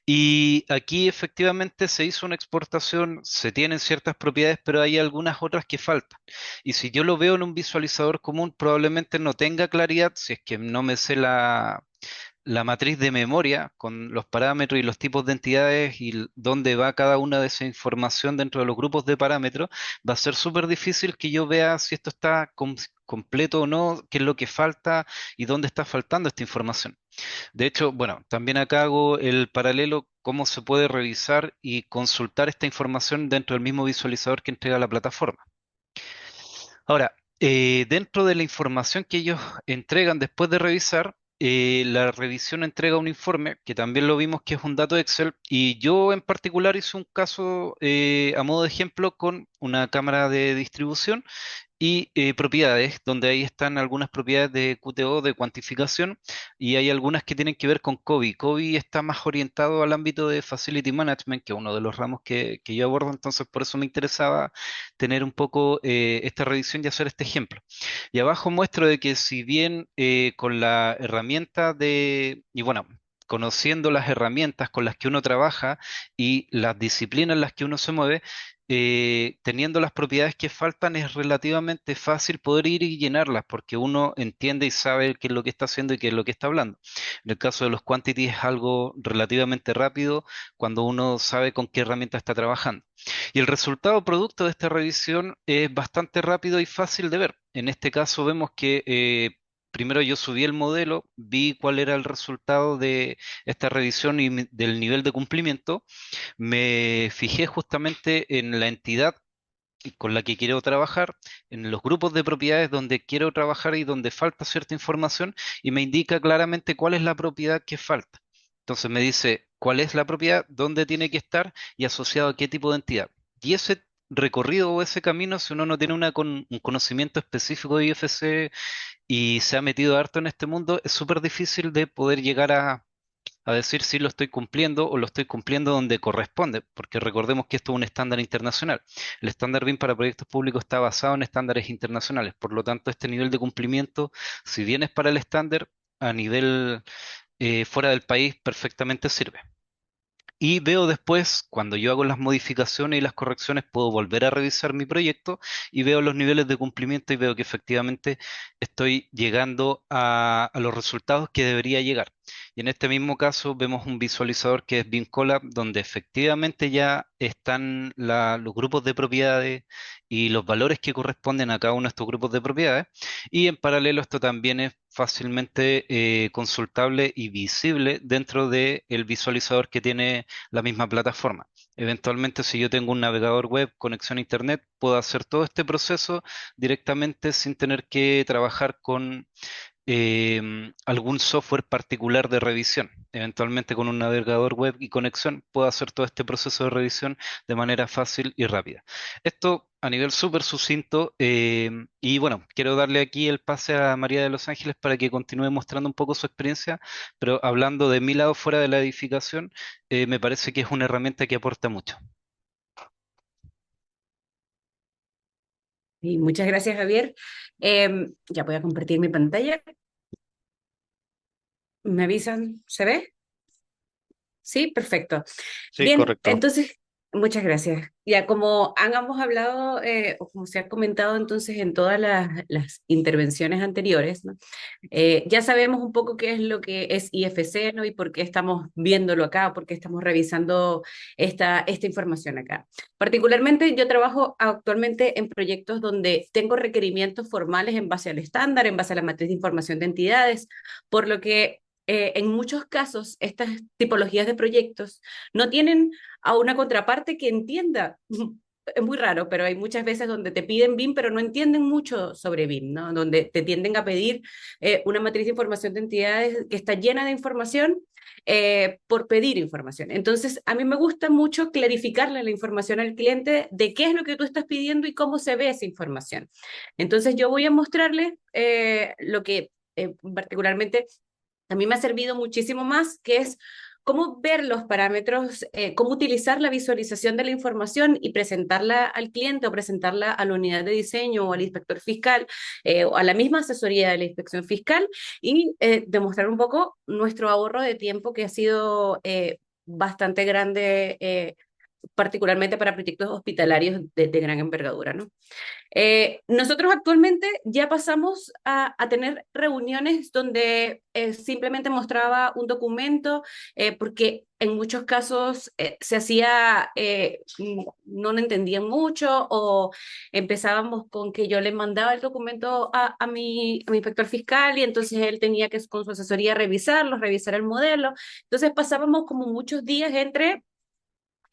Y aquí efectivamente se hizo una exportación, se tienen ciertas propiedades, pero hay algunas otras que faltan. Y si yo lo veo en un visualizador común, probablemente no tenga claridad si es que no me sé la matriz de memoria con los parámetros y los tipos de entidades y dónde va cada una de esa información dentro de los grupos de parámetros. Va a ser súper difícil que yo vea si esto está completo o no, qué es lo que falta y dónde está faltando esta información. De hecho, bueno, también acá hago el paralelo cómo se puede revisar y consultar esta información dentro del mismo visualizador que entrega la plataforma. Ahora, dentro de la información que ellos entregan después de revisar, la revisión entrega un informe, que también lo vimos que es un dato Excel, y yo en particular hice un caso a modo de ejemplo con una cámara de distribución y propiedades, donde ahí están algunas propiedades de QTO, de cuantificación, y hay algunas que tienen que ver con COBI. COBI está más orientado al ámbito de Facility Management, que es uno de los ramos que yo abordo, entonces por eso me interesaba tener un poco esta revisión y hacer este ejemplo. Y abajo muestro de que si bien con la herramienta y bueno, conociendo las herramientas con las que uno trabaja y las disciplinas en las que uno se mueve, teniendo las propiedades que faltan, es relativamente fácil poder ir y llenarlas porque uno entiende y sabe qué es lo que está haciendo y qué es lo que está hablando. En el caso de los quantities es algo relativamente rápido cuando uno sabe con qué herramienta está trabajando. Y el resultado producto de esta revisión es bastante rápido y fácil de ver. En este caso vemos que primero yo subí el modelo, vi cuál era el resultado de esta revisión y del nivel de cumplimiento. Me fijé justamente en la entidad con la que quiero trabajar, en los grupos de propiedades donde quiero trabajar y donde falta cierta información, y me indica claramente cuál es la propiedad que falta. Entonces me dice cuál es la propiedad, dónde tiene que estar y asociado a qué tipo de entidad. Y ese recorrido o ese camino, si uno no tiene un conocimiento específico de IFC y se ha metido harto en este mundo, es súper difícil de poder llegar a decir si lo estoy cumpliendo o lo estoy cumpliendo donde corresponde, porque recordemos que esto es un estándar internacional. El estándar BIM para proyectos públicos está basado en estándares internacionales, por lo tanto este nivel de cumplimiento, si bien es para el estándar, a nivel fuera del país perfectamente sirve. Y veo después, cuando yo hago las modificaciones y las correcciones, puedo volver a revisar mi proyecto y veo los niveles de cumplimiento y veo que efectivamente estoy llegando a los resultados que debería llegar. Y en este mismo caso vemos un visualizador que es BIM-Collab, donde efectivamente ya están los grupos de propiedades y los valores que corresponden a cada uno de estos grupos de propiedades. Y en paralelo esto también es fácilmente consultable y visible dentro del visualizador que tiene la misma plataforma. Eventualmente, si yo tengo un navegador web, conexión a internet, puedo hacer todo este proceso directamente sin tener que trabajar con algún software particular de revisión. Eventualmente con un navegador web y conexión puedo hacer todo este proceso de revisión de manera fácil y rápida. Esto a nivel súper sucinto, y bueno, quiero darle aquí el pase a María de Los Ángeles para que continúe mostrando un poco su experiencia, pero hablando de mi lado fuera de la edificación, me parece que es una herramienta que aporta mucho. Y muchas gracias, Javier. Ya voy a compartir mi pantalla. ¿Me avisan? ¿Se ve? Sí, perfecto. Sí, Bien, correcto. entonces, Muchas gracias. Ya como hemos hablado, o como se ha comentado entonces en todas las intervenciones anteriores, ¿no? Ya sabemos un poco qué es lo que es IFC, ¿no? Y por qué estamos viéndolo acá, por qué estamos revisando esta información acá. Particularmente yo trabajo actualmente en proyectos donde tengo requerimientos formales en base al estándar, en base a la matriz de información de entidades, por lo que en muchos casos estas tipologías de proyectos no tienen a una contraparte que entienda. Es muy raro, pero hay muchas veces donde te piden BIM, pero no entienden mucho sobre BIM, ¿no? Donde te tienden a pedir una matriz de información de entidades que está llena de información por pedir información. Entonces, a mí me gusta mucho clarificarle la información al cliente de qué es lo que tú estás pidiendo y cómo se ve esa información. Entonces, yo voy a mostrarle lo que particularmente a mí me ha servido muchísimo más, que es cómo ver los parámetros, cómo utilizar la visualización de la información y presentarla al cliente o presentarla a la unidad de diseño o al inspector fiscal o a la misma asesoría de la inspección fiscal y demostrar un poco nuestro ahorro de tiempo que ha sido bastante grande, particularmente para proyectos hospitalarios de gran envergadura, ¿no? Nosotros actualmente ya pasamos a tener reuniones donde simplemente mostraba un documento, porque en muchos casos se hacía, no lo entendían mucho, o empezábamos con que yo le mandaba el documento a mi inspector fiscal y entonces él tenía que con su asesoría revisarlo, revisar el modelo. Entonces pasábamos como muchos días entre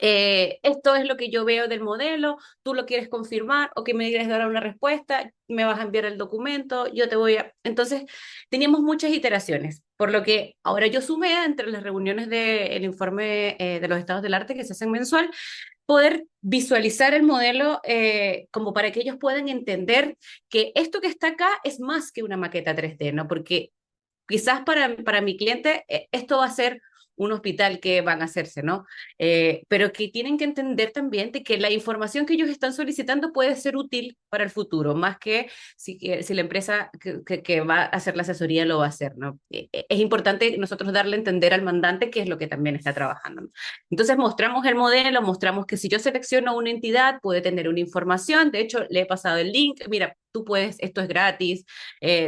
esto es lo que yo veo del modelo, tú lo quieres confirmar o que me quieres dar una respuesta, me vas a enviar el documento, yo te voy a... Entonces, teníamos muchas iteraciones, por lo que ahora yo sumé entre las reuniones del informe de los estados del arte que se hacen mensual, poder visualizar el modelo como para que ellos puedan entender que esto que está acá es más que una maqueta 3D, ¿no? Porque quizás para mi cliente esto va a ser un hospital que van a hacerse, ¿no? Pero que tienen que entender también de que la información que ellos están solicitando puede ser útil para el futuro, más que si la empresa que va a hacer la asesoría lo va a hacer, ¿no? Es importante nosotros darle a entender al mandante qué es lo que también está trabajando, ¿no? Entonces mostramos el modelo, mostramos que si yo selecciono una entidad puede tener una información, de hecho le he pasado el link, mira, tú puedes, esto es gratis,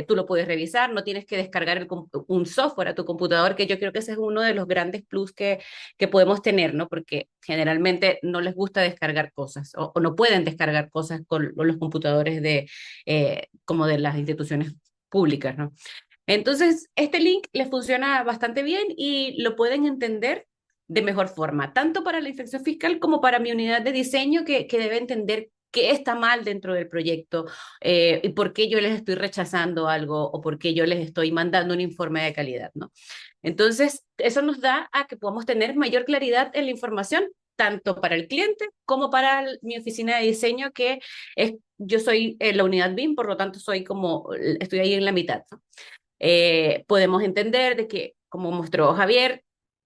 tú lo puedes revisar, no tienes que descargar un software a tu computador, que yo creo que ese es uno de los grandes plus que podemos tener, ¿no? Porque generalmente no les gusta descargar cosas o no pueden descargar cosas con los computadores como de las instituciones públicas, ¿no? Entonces, este link les funciona bastante bien y lo pueden entender de mejor forma, tanto para la inspección fiscal como para mi unidad de diseño que debe entender qué está mal dentro del proyecto y por qué yo les estoy rechazando algo o por qué yo les estoy mandando un informe de calidad, ¿no? Entonces, eso nos da a que podamos tener mayor claridad en la información, tanto para el cliente como para mi oficina de diseño, que yo soy la unidad BIM, por lo tanto estoy ahí en la mitad, ¿no? Podemos entender de que, como mostró Javier,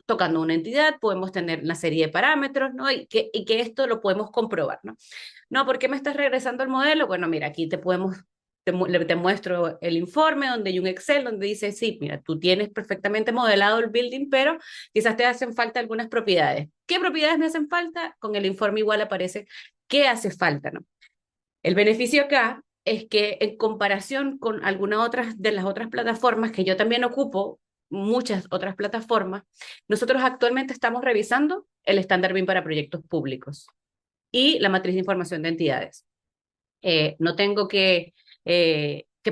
tocando una entidad, podemos tener una serie de parámetros, ¿no? Y que esto lo podemos comprobar, ¿no? No, ¿por qué me estás regresando al modelo? Bueno, mira, aquí te muestro el informe donde hay un Excel donde dice, sí, mira, tú tienes perfectamente modelado el building, pero quizás te hacen falta algunas propiedades. ¿Qué propiedades me hacen falta? Con el informe igual aparece qué hace falta, ¿no? El beneficio acá es que en comparación con algunas otras de las otras plataformas que yo también ocupo, muchas otras plataformas, nosotros actualmente estamos revisando el estándar BIM para proyectos públicos y la matriz de información de entidades. No tengo que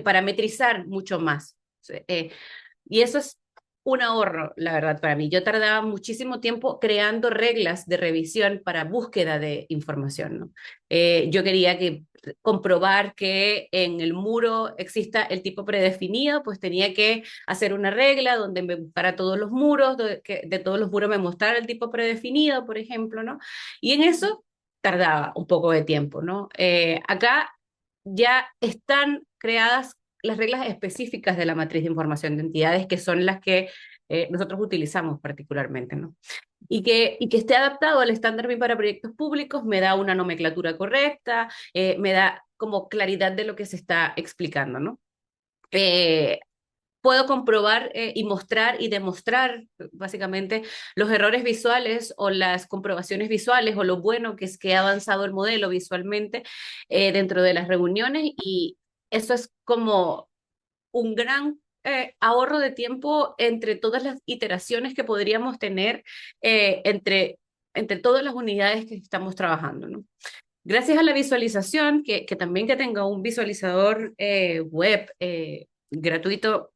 parametrizar mucho más. Y eso es un ahorro, la verdad, para mí. Yo tardaba muchísimo tiempo creando reglas de revisión para búsqueda de información, ¿no? Yo quería comprobar que en el muro exista el tipo predefinido, pues tenía que hacer una regla donde para todos los muros, que de todos los muros me mostrara el tipo predefinido, por ejemplo, ¿no? Y en eso tardaba un poco de tiempo, ¿no? Acá ya están creadas las reglas específicas de la matriz de información de entidades, que son las que nosotros utilizamos particularmente, ¿no? Y que esté adaptado al estándar BIM para proyectos públicos me da una nomenclatura correcta, me da como claridad de lo que se está explicando, ¿no? puedo comprobar y mostrar y demostrar básicamente los errores visuales o las comprobaciones visuales o lo bueno que es que ha avanzado el modelo visualmente dentro de las reuniones y eso es como un gran ahorro de tiempo entre todas las iteraciones que podríamos tener entre todas las unidades que estamos trabajando, ¿no? Gracias a la visualización, que también que tenga un visualizador web gratuito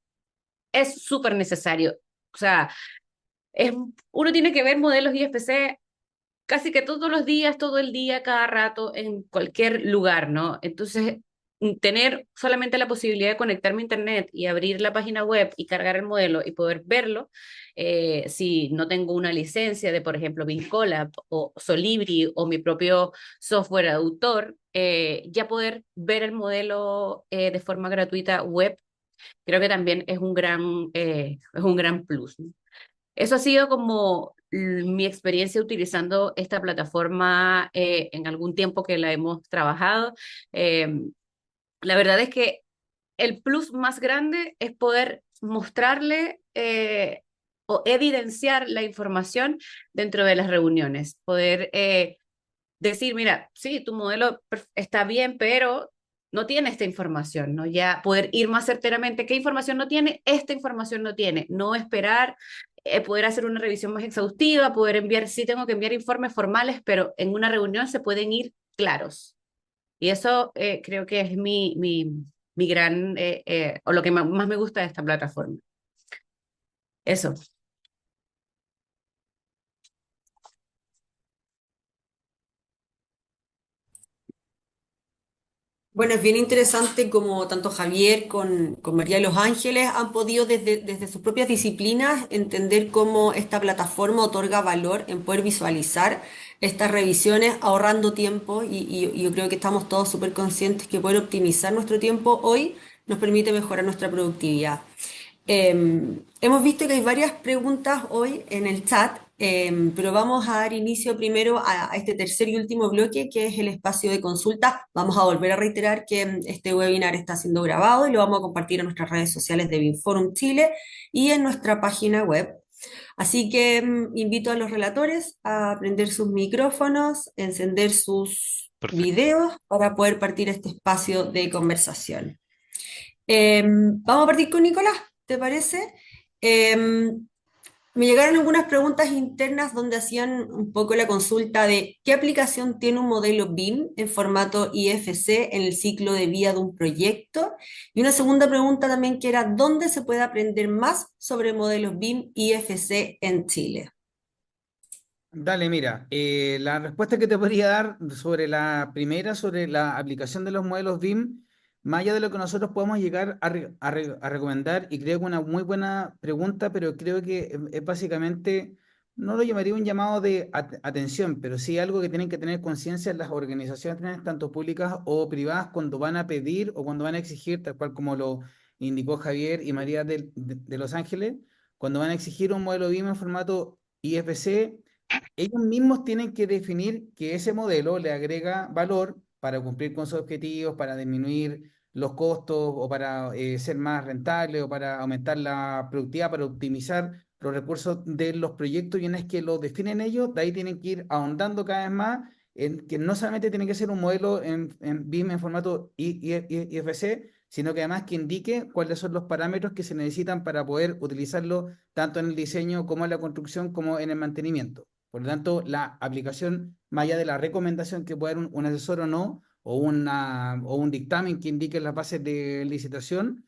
es súper necesario. O sea, es, uno tiene que ver modelos IFC casi que todos los días, todo el día, cada rato, en cualquier lugar, ¿no? Entonces, tener solamente la posibilidad de conectarme a internet y abrir la página web y cargar el modelo y poder verlo, si no tengo una licencia de, por ejemplo, Vincolab o Solibri o mi propio software de autor, ya poder ver el modelo de forma gratuita web, creo que también es un gran plus, ¿no? Eso ha sido como mi experiencia utilizando esta plataforma en algún tiempo que la hemos trabajado. Eh, la verdad es que el plus más grande es poder mostrarle o evidenciar la información dentro de las reuniones, poder decir, mira, sí, tu modelo está bien, pero no tiene esta información, ¿no? Ya poder ir más certeramente, ¿qué información no tiene? Esta información no tiene, no esperar, poder hacer una revisión más exhaustiva, poder enviar, sí tengo que enviar informes formales, pero en una reunión se pueden ir claros. Y eso creo que es mi gran, o lo que más me gusta de esta plataforma. Eso. Bueno, es bien interesante como tanto Javier con María de los Ángeles han podido desde sus propias disciplinas entender cómo esta plataforma otorga valor en poder visualizar estas revisiones ahorrando tiempo y yo creo que estamos todos súper conscientes que poder optimizar nuestro tiempo hoy nos permite mejorar nuestra productividad. Hemos visto que hay varias preguntas hoy en el chat, pero vamos a dar inicio primero a este tercer y último bloque, que es el espacio de consulta. Vamos a volver a reiterar que este webinar está siendo grabado y lo vamos a compartir en nuestras redes sociales de Binforum Chile y en nuestra página web. Así que invito a los relatores a prender sus micrófonos, encender sus Perfecto. videos para poder partir este espacio de conversación. Vamos a partir con Nicolás, ¿te parece? Me llegaron algunas preguntas internas donde hacían un poco la consulta de qué aplicación tiene un modelo BIM en formato IFC en el ciclo de vida de un proyecto. Y una segunda pregunta también que era ¿dónde se puede aprender más sobre modelos BIM IFC en Chile? Dale, mira, la respuesta que te podría dar sobre la primera, sobre la aplicación de los modelos BIM, más allá de lo que nosotros podemos llegar a recomendar, y creo que una muy buena pregunta, pero creo que es básicamente, no lo llamaría un llamado de atención, pero sí algo que tienen que tener conciencia las organizaciones, tanto públicas o privadas, cuando van a pedir o cuando van a exigir, tal cual como lo indicó Javier y María de Los Ángeles, cuando van a exigir un modelo BIM en formato IFC, ellos mismos tienen que definir que ese modelo le agrega valor para cumplir con sus objetivos, para disminuir los costos o para ser más rentable o para aumentar la productividad, para optimizar los recursos de los proyectos. Y una vez que lo definen ellos, de ahí tienen que ir ahondando cada vez más en que no solamente tiene que ser un modelo en BIM en formato IFC, sino que además que indique cuáles son los parámetros que se necesitan para poder utilizarlo tanto en el diseño como en la construcción como en el mantenimiento. Por lo tanto, la aplicación, más allá de la recomendación que pueda dar un asesor o no, o un dictamen que indique las bases de licitación,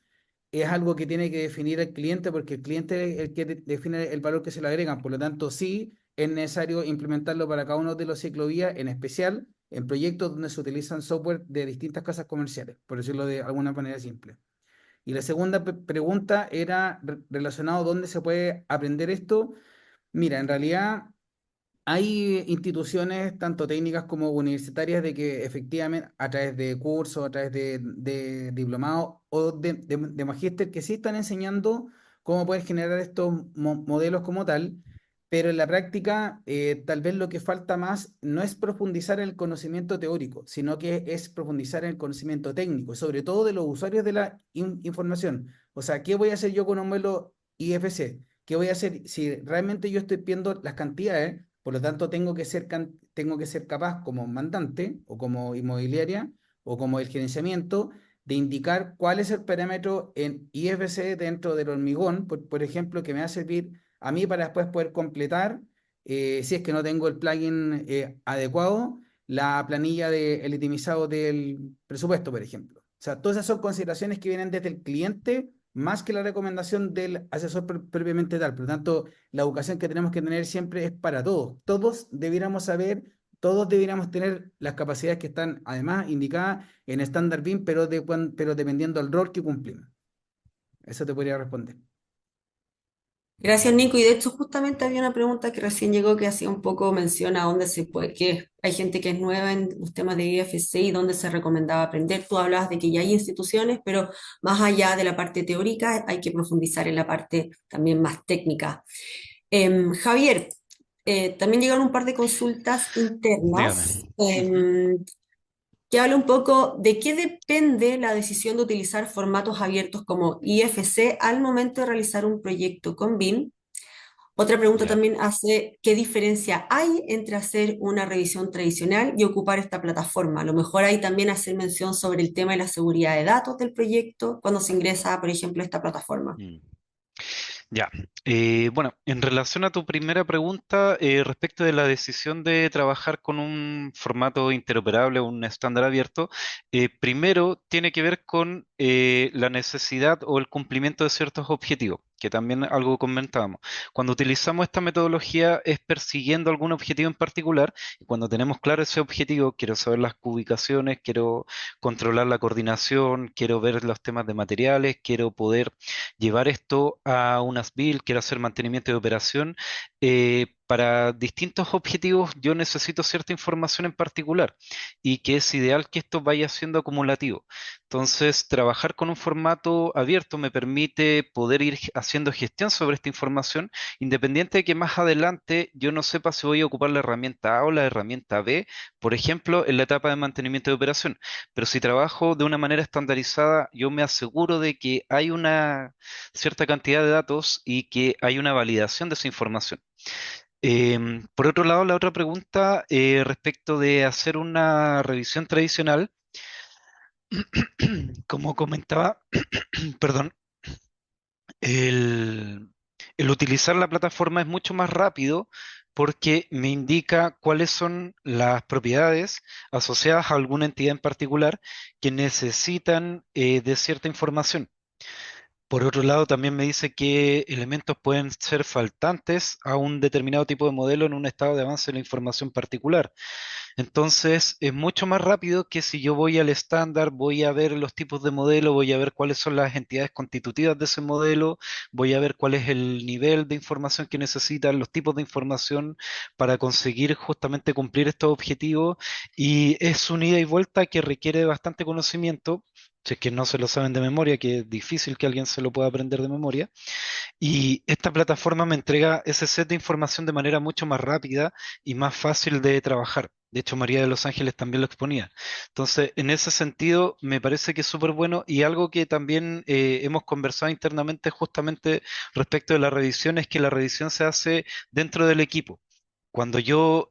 es algo que tiene que definir el cliente porque el cliente es el que define el valor que se le agregan. Por lo tanto, sí es necesario implementarlo para cada uno de los ciclovías, en especial en proyectos donde se utilizan software de distintas casas comerciales, por decirlo de alguna manera simple. Y la segunda pregunta era relacionado a dónde se puede aprender esto. Mira, en realidad hay instituciones, tanto técnicas como universitarias, de que efectivamente a través de cursos, a través de diplomados o de magíster, que sí están enseñando cómo poder generar estos modelos como tal, pero en la práctica tal vez lo que falta más no es profundizar en el conocimiento teórico, sino que es profundizar en el conocimiento técnico, sobre todo de los usuarios de la información. O sea, ¿qué voy a hacer yo con un modelo IFC? ¿Qué voy a hacer si realmente yo estoy viendo las cantidades? Por lo tanto, tengo que ser capaz como mandante o como inmobiliaria o como el gerenciamiento de indicar cuál es el parámetro en IFC dentro del hormigón, por ejemplo, que me va a servir a mí para después poder completar, si es que no tengo el plugin adecuado, la planilla el itemizado del presupuesto, por ejemplo. O sea, todas esas son consideraciones que vienen desde el cliente más que la recomendación del asesor propiamente tal. Por lo tanto, la educación que tenemos que tener siempre es para todos. Todos debiéramos saber, todos debiéramos tener las capacidades que están además indicadas en estándar BIM, pero dependiendo del rol que cumplimos. Eso te podría responder. Gracias, Nico. Y de hecho, justamente había una pregunta que recién llegó que hacía un poco mención a dónde se puede, que hay gente que es nueva en los temas de IFC y dónde se recomendaba aprender. Tú hablabas de que ya hay instituciones, pero más allá de la parte teórica, hay que profundizar en la parte también más técnica. Javier, también llegaron un par de consultas Dígame. internas. Ujú. Que habla un poco de qué depende la decisión de utilizar formatos abiertos como IFC al momento de realizar un proyecto con BIM. Otra pregunta Ya. también hace qué diferencia hay entre hacer una revisión tradicional y ocupar esta plataforma. A lo mejor hay también hacer mención sobre el tema de la seguridad de datos del proyecto cuando se ingresa, por ejemplo, a esta plataforma. Mm. Ya, bueno, en relación a tu primera pregunta, respecto de la decisión de trabajar con un formato interoperable o un estándar abierto, primero tiene que ver con la necesidad o el cumplimiento de ciertos objetivos, que también algo comentábamos. Cuando utilizamos esta metodología es persiguiendo algún objetivo en particular, y cuando tenemos claro ese objetivo, quiero saber las ubicaciones, quiero controlar la coordinación, quiero ver los temas de materiales, quiero poder llevar esto a unas build, quiero hacer mantenimiento de operación. Para distintos objetivos yo necesito cierta información en particular y que es ideal que esto vaya siendo acumulativo. Entonces, trabajar con un formato abierto me permite poder ir haciendo gestión sobre esta información, independiente de que más adelante yo no sepa si voy a ocupar la herramienta A o la herramienta B, por ejemplo, en la etapa de mantenimiento de operación. Pero si trabajo de una manera estandarizada, yo me aseguro de que hay una cierta cantidad de datos y que hay una validación de esa información. Por otro lado, la otra pregunta respecto de hacer una revisión tradicional, como comentaba, perdón, el, el utilizar la plataforma es mucho más rápido porque me indica cuáles son las propiedades asociadas a alguna entidad en particular que necesitan de cierta información. Por otro lado, también me dice qué elementos pueden ser faltantes a un determinado tipo de modelo en un estado de avance de la información particular. Entonces, es mucho más rápido que si yo voy al estándar, voy a ver los tipos de modelo, voy a ver cuáles son las entidades constitutivas de ese modelo, voy a ver cuál es el nivel de información que necesitan, los tipos de información para conseguir justamente cumplir estos objetivos. Y es un ida y vuelta que requiere bastante conocimiento. Si es que no se lo saben de memoria, que es difícil que alguien se lo pueda aprender de memoria. Y esta plataforma me entrega ese set de información de manera mucho más rápida y más fácil de trabajar. De hecho, María de Los Ángeles también lo exponía. Entonces, en ese sentido, me parece que es súper bueno y algo que también hemos conversado internamente justamente respecto de la revisión es que la revisión se hace dentro del equipo. Cuando yo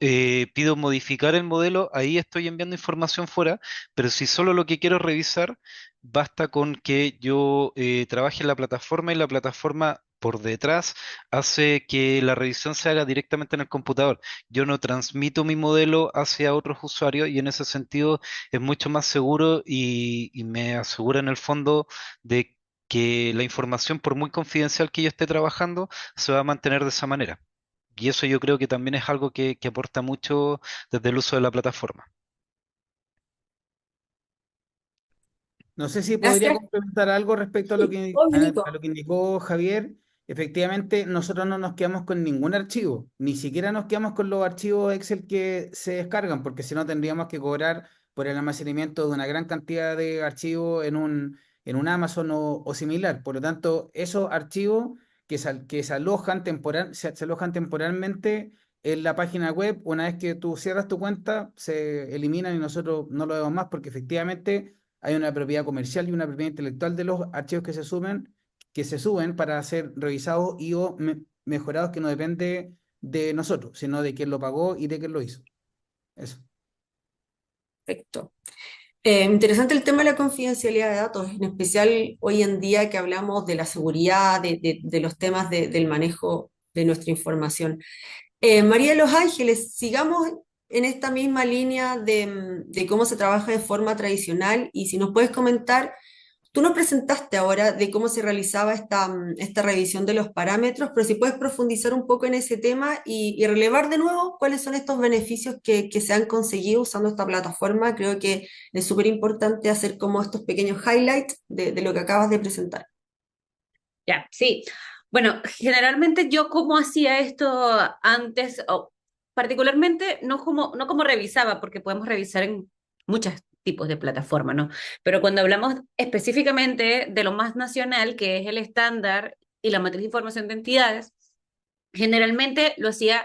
pido modificar el modelo, ahí estoy enviando información fuera, pero si solo lo que quiero revisar, basta con que yo trabaje en la plataforma y la plataforma por detrás hace que la revisión se haga directamente en el computador. Yo no transmito mi modelo hacia otros usuarios y en ese sentido es mucho más seguro y me asegura en el fondo de que la información, por muy confidencial que yo esté trabajando, se va a mantener de esa manera. Y eso yo creo que también es algo que aporta mucho desde el uso de la plataforma. No sé si podría Gracias. complementar algo respecto a lo Sí, que, obvio, a Nico. lo que indicó Javier. Efectivamente, nosotros no nos quedamos con ningún archivo, ni siquiera nos quedamos con los archivos Excel que se descargan, porque si no tendríamos que cobrar por el almacenamiento de una gran cantidad de archivos en un Amazon o similar. Por lo tanto, esos archivos que se alojan se alojan temporalmente en la página web. Una vez que tú cierras tu cuenta, se eliminan y nosotros no lo vemos más porque efectivamente hay una propiedad comercial y una propiedad intelectual de los archivos que se suben para ser revisados y o mejorados, que no depende de nosotros, sino de quién lo pagó y de quién lo hizo. Eso. Perfecto. Interesante el tema de la confidencialidad de datos, en especial hoy en día que hablamos de la seguridad, de los temas del manejo de nuestra información. María de los Ángeles, sigamos en esta misma línea de cómo se trabaja de forma tradicional y si nos puedes comentar, tú nos presentaste ahora de cómo se realizaba esta revisión de los parámetros, pero si puedes profundizar un poco en ese tema y relevar de nuevo cuáles son estos beneficios que se han conseguido usando esta plataforma. Creo que es súper importante hacer como estos pequeños highlights de lo que acabas de presentar. Ya, sí. Bueno, generalmente yo como hacía esto antes, o particularmente no como revisaba, porque podemos revisar en muchos tipos de plataformas, ¿no? Pero cuando hablamos específicamente de lo más nacional, que es el estándar y la matriz de información de entidades, generalmente lo hacía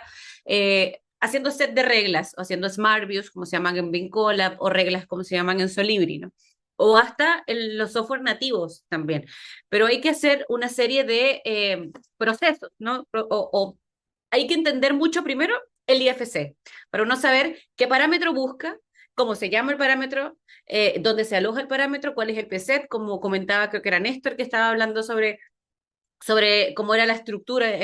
haciendo set de reglas, o haciendo smart views, como se llaman en Vincolab, o reglas como se llaman en Solibri, ¿no? O hasta en los software nativos también. Pero hay que hacer una serie de procesos, ¿no? O hay que entender mucho primero el IFC, para uno saber qué parámetro busca, cómo se llama el parámetro, dónde se aloja el parámetro, cuál es el preset, como comentaba, creo que era Néstor que estaba hablando sobre cómo era la estructura,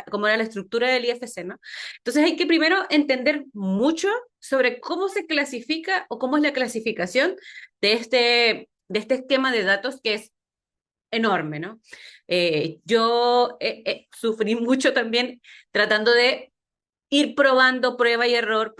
cómo era la estructura del IFC, ¿no? Entonces hay que primero entender mucho sobre cómo se clasifica o cómo es la clasificación de este esquema de datos que es enorme, ¿no? Yo sufrí mucho también tratando de ir probando prueba y error,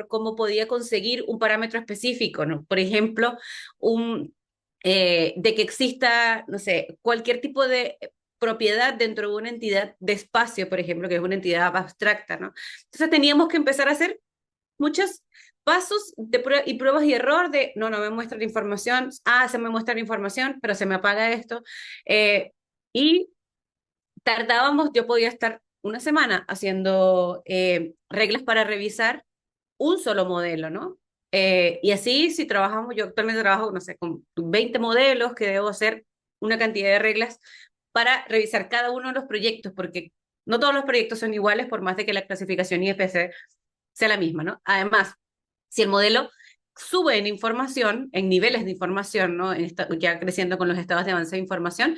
cómo podía conseguir un parámetro específico, ¿no? Por ejemplo, de que exista, no sé, cualquier tipo de propiedad dentro de una entidad de espacio, por ejemplo, que es una entidad abstracta, ¿no? Entonces teníamos que empezar a hacer muchos pasos y pruebas y error de, no me muestra la información, se me muestra la información, pero se me apaga esto. Y tardábamos, yo podía estar una semana haciendo reglas para revisar un solo modelo, ¿no? Y así, si trabajamos, yo actualmente trabajo, no sé, con 20 modelos que debo hacer una cantidad de reglas para revisar cada uno de los proyectos, porque no todos los proyectos son iguales, por más de que la clasificación IFC sea la misma, ¿no? Además, si el modelo sube en información, en niveles de información, ¿no? Ya creciendo con los estados de avance de información,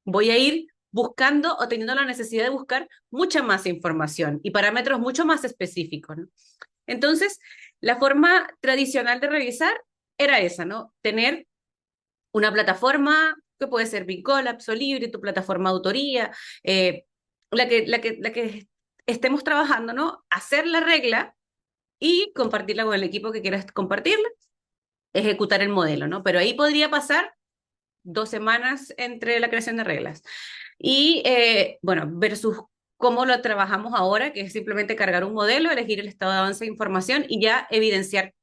voy a ir buscando o teniendo la necesidad de buscar mucha más información y parámetros mucho más específicos, ¿no? Entonces, la forma tradicional de revisar era esa, ¿no? Tener una plataforma que puede ser Vincolab, Solibri, tu plataforma de autoría, la que estemos trabajando, ¿no? Hacer la regla y compartirla con el equipo que quieras compartirla, ejecutar el modelo, ¿no? Pero ahí podría pasar 2 semanas entre la creación de reglas. Y bueno, versus cómo lo trabajamos ahora, que es simplemente cargar un modelo, elegir el estado de avance de información y ya evidenciar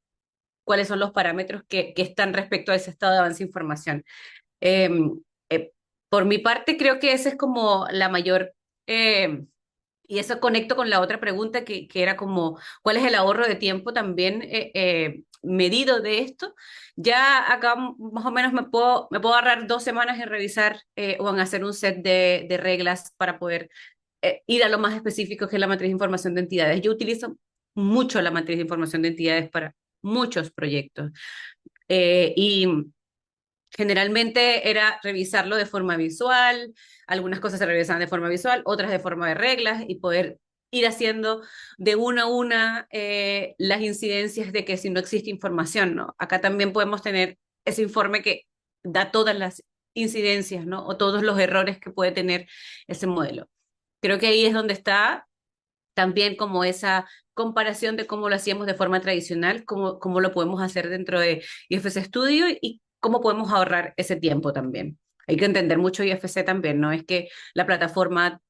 cuáles son los parámetros que están respecto a ese estado de avance de información. Eh, por mi parte, creo que esa es como la mayor... y eso conecto con la otra pregunta que era como, ¿cuál es el ahorro de tiempo también medido de esto? Ya acá más o menos me puedo ahorrar 2 semanas en revisar o en hacer un set de reglas para poder ir a lo más específico que es la matriz de información de entidades. Yo utilizo mucho la matriz de información de entidades para muchos proyectos. Y generalmente era revisarlo de forma visual, algunas cosas se revisaban de forma visual, otras de forma de reglas y poder ir haciendo de una a una las incidencias de que si no existe información, ¿no? Acá también podemos tener ese informe que da todas las incidencias, ¿no? O todos los errores que puede tener ese modelo. Creo que ahí es donde está también como esa comparación de cómo lo hacíamos de forma tradicional, cómo lo podemos hacer dentro de IFC Studio y cómo podemos ahorrar ese tiempo también. Hay que entender mucho IFC también, no es que la plataforma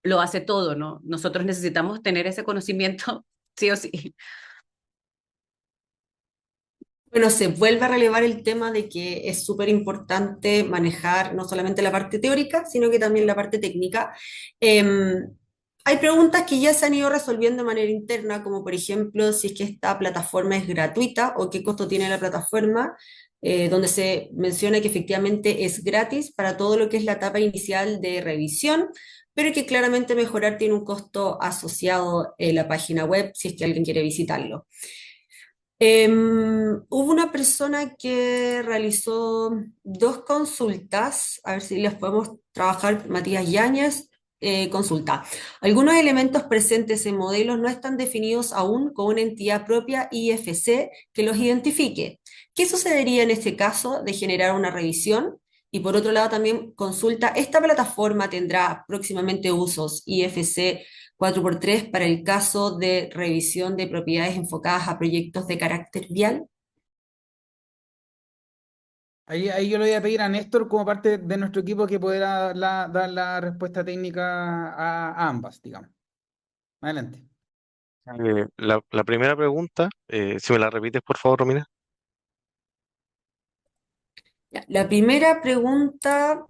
lo hace todo, ¿no? Nosotros necesitamos tener ese conocimiento sí o sí. Bueno, se vuelve a relevar el tema de que es súper importante manejar no solamente la parte teórica, sino que también la parte técnica. Em, Hay preguntas que ya se han ido resolviendo de manera interna, como por ejemplo si es que esta plataforma es gratuita o qué costo tiene la plataforma, donde se menciona que efectivamente es gratis para todo lo que es la etapa inicial de revisión, pero que claramente mejorar tiene un costo asociado en la página web si es que alguien quiere visitarlo. Hubo una persona que realizó dos consultas, a ver si las podemos trabajar, Matías Yáñez, consulta. Algunos elementos presentes en modelos no están definidos aún con una entidad propia IFC que los identifique. ¿Qué sucedería en este caso de generar una revisión? Y por otro lado también consulta, ¿esta plataforma tendrá próximamente usos IFC 4x3 para el caso de revisión de propiedades enfocadas a proyectos de carácter vial? Ahí yo le voy a pedir a Néstor como parte de nuestro equipo que pudiera dar la respuesta técnica a ambas, digamos. Adelante. La primera pregunta, si me la repites, por favor, Romina. Ya, la primera pregunta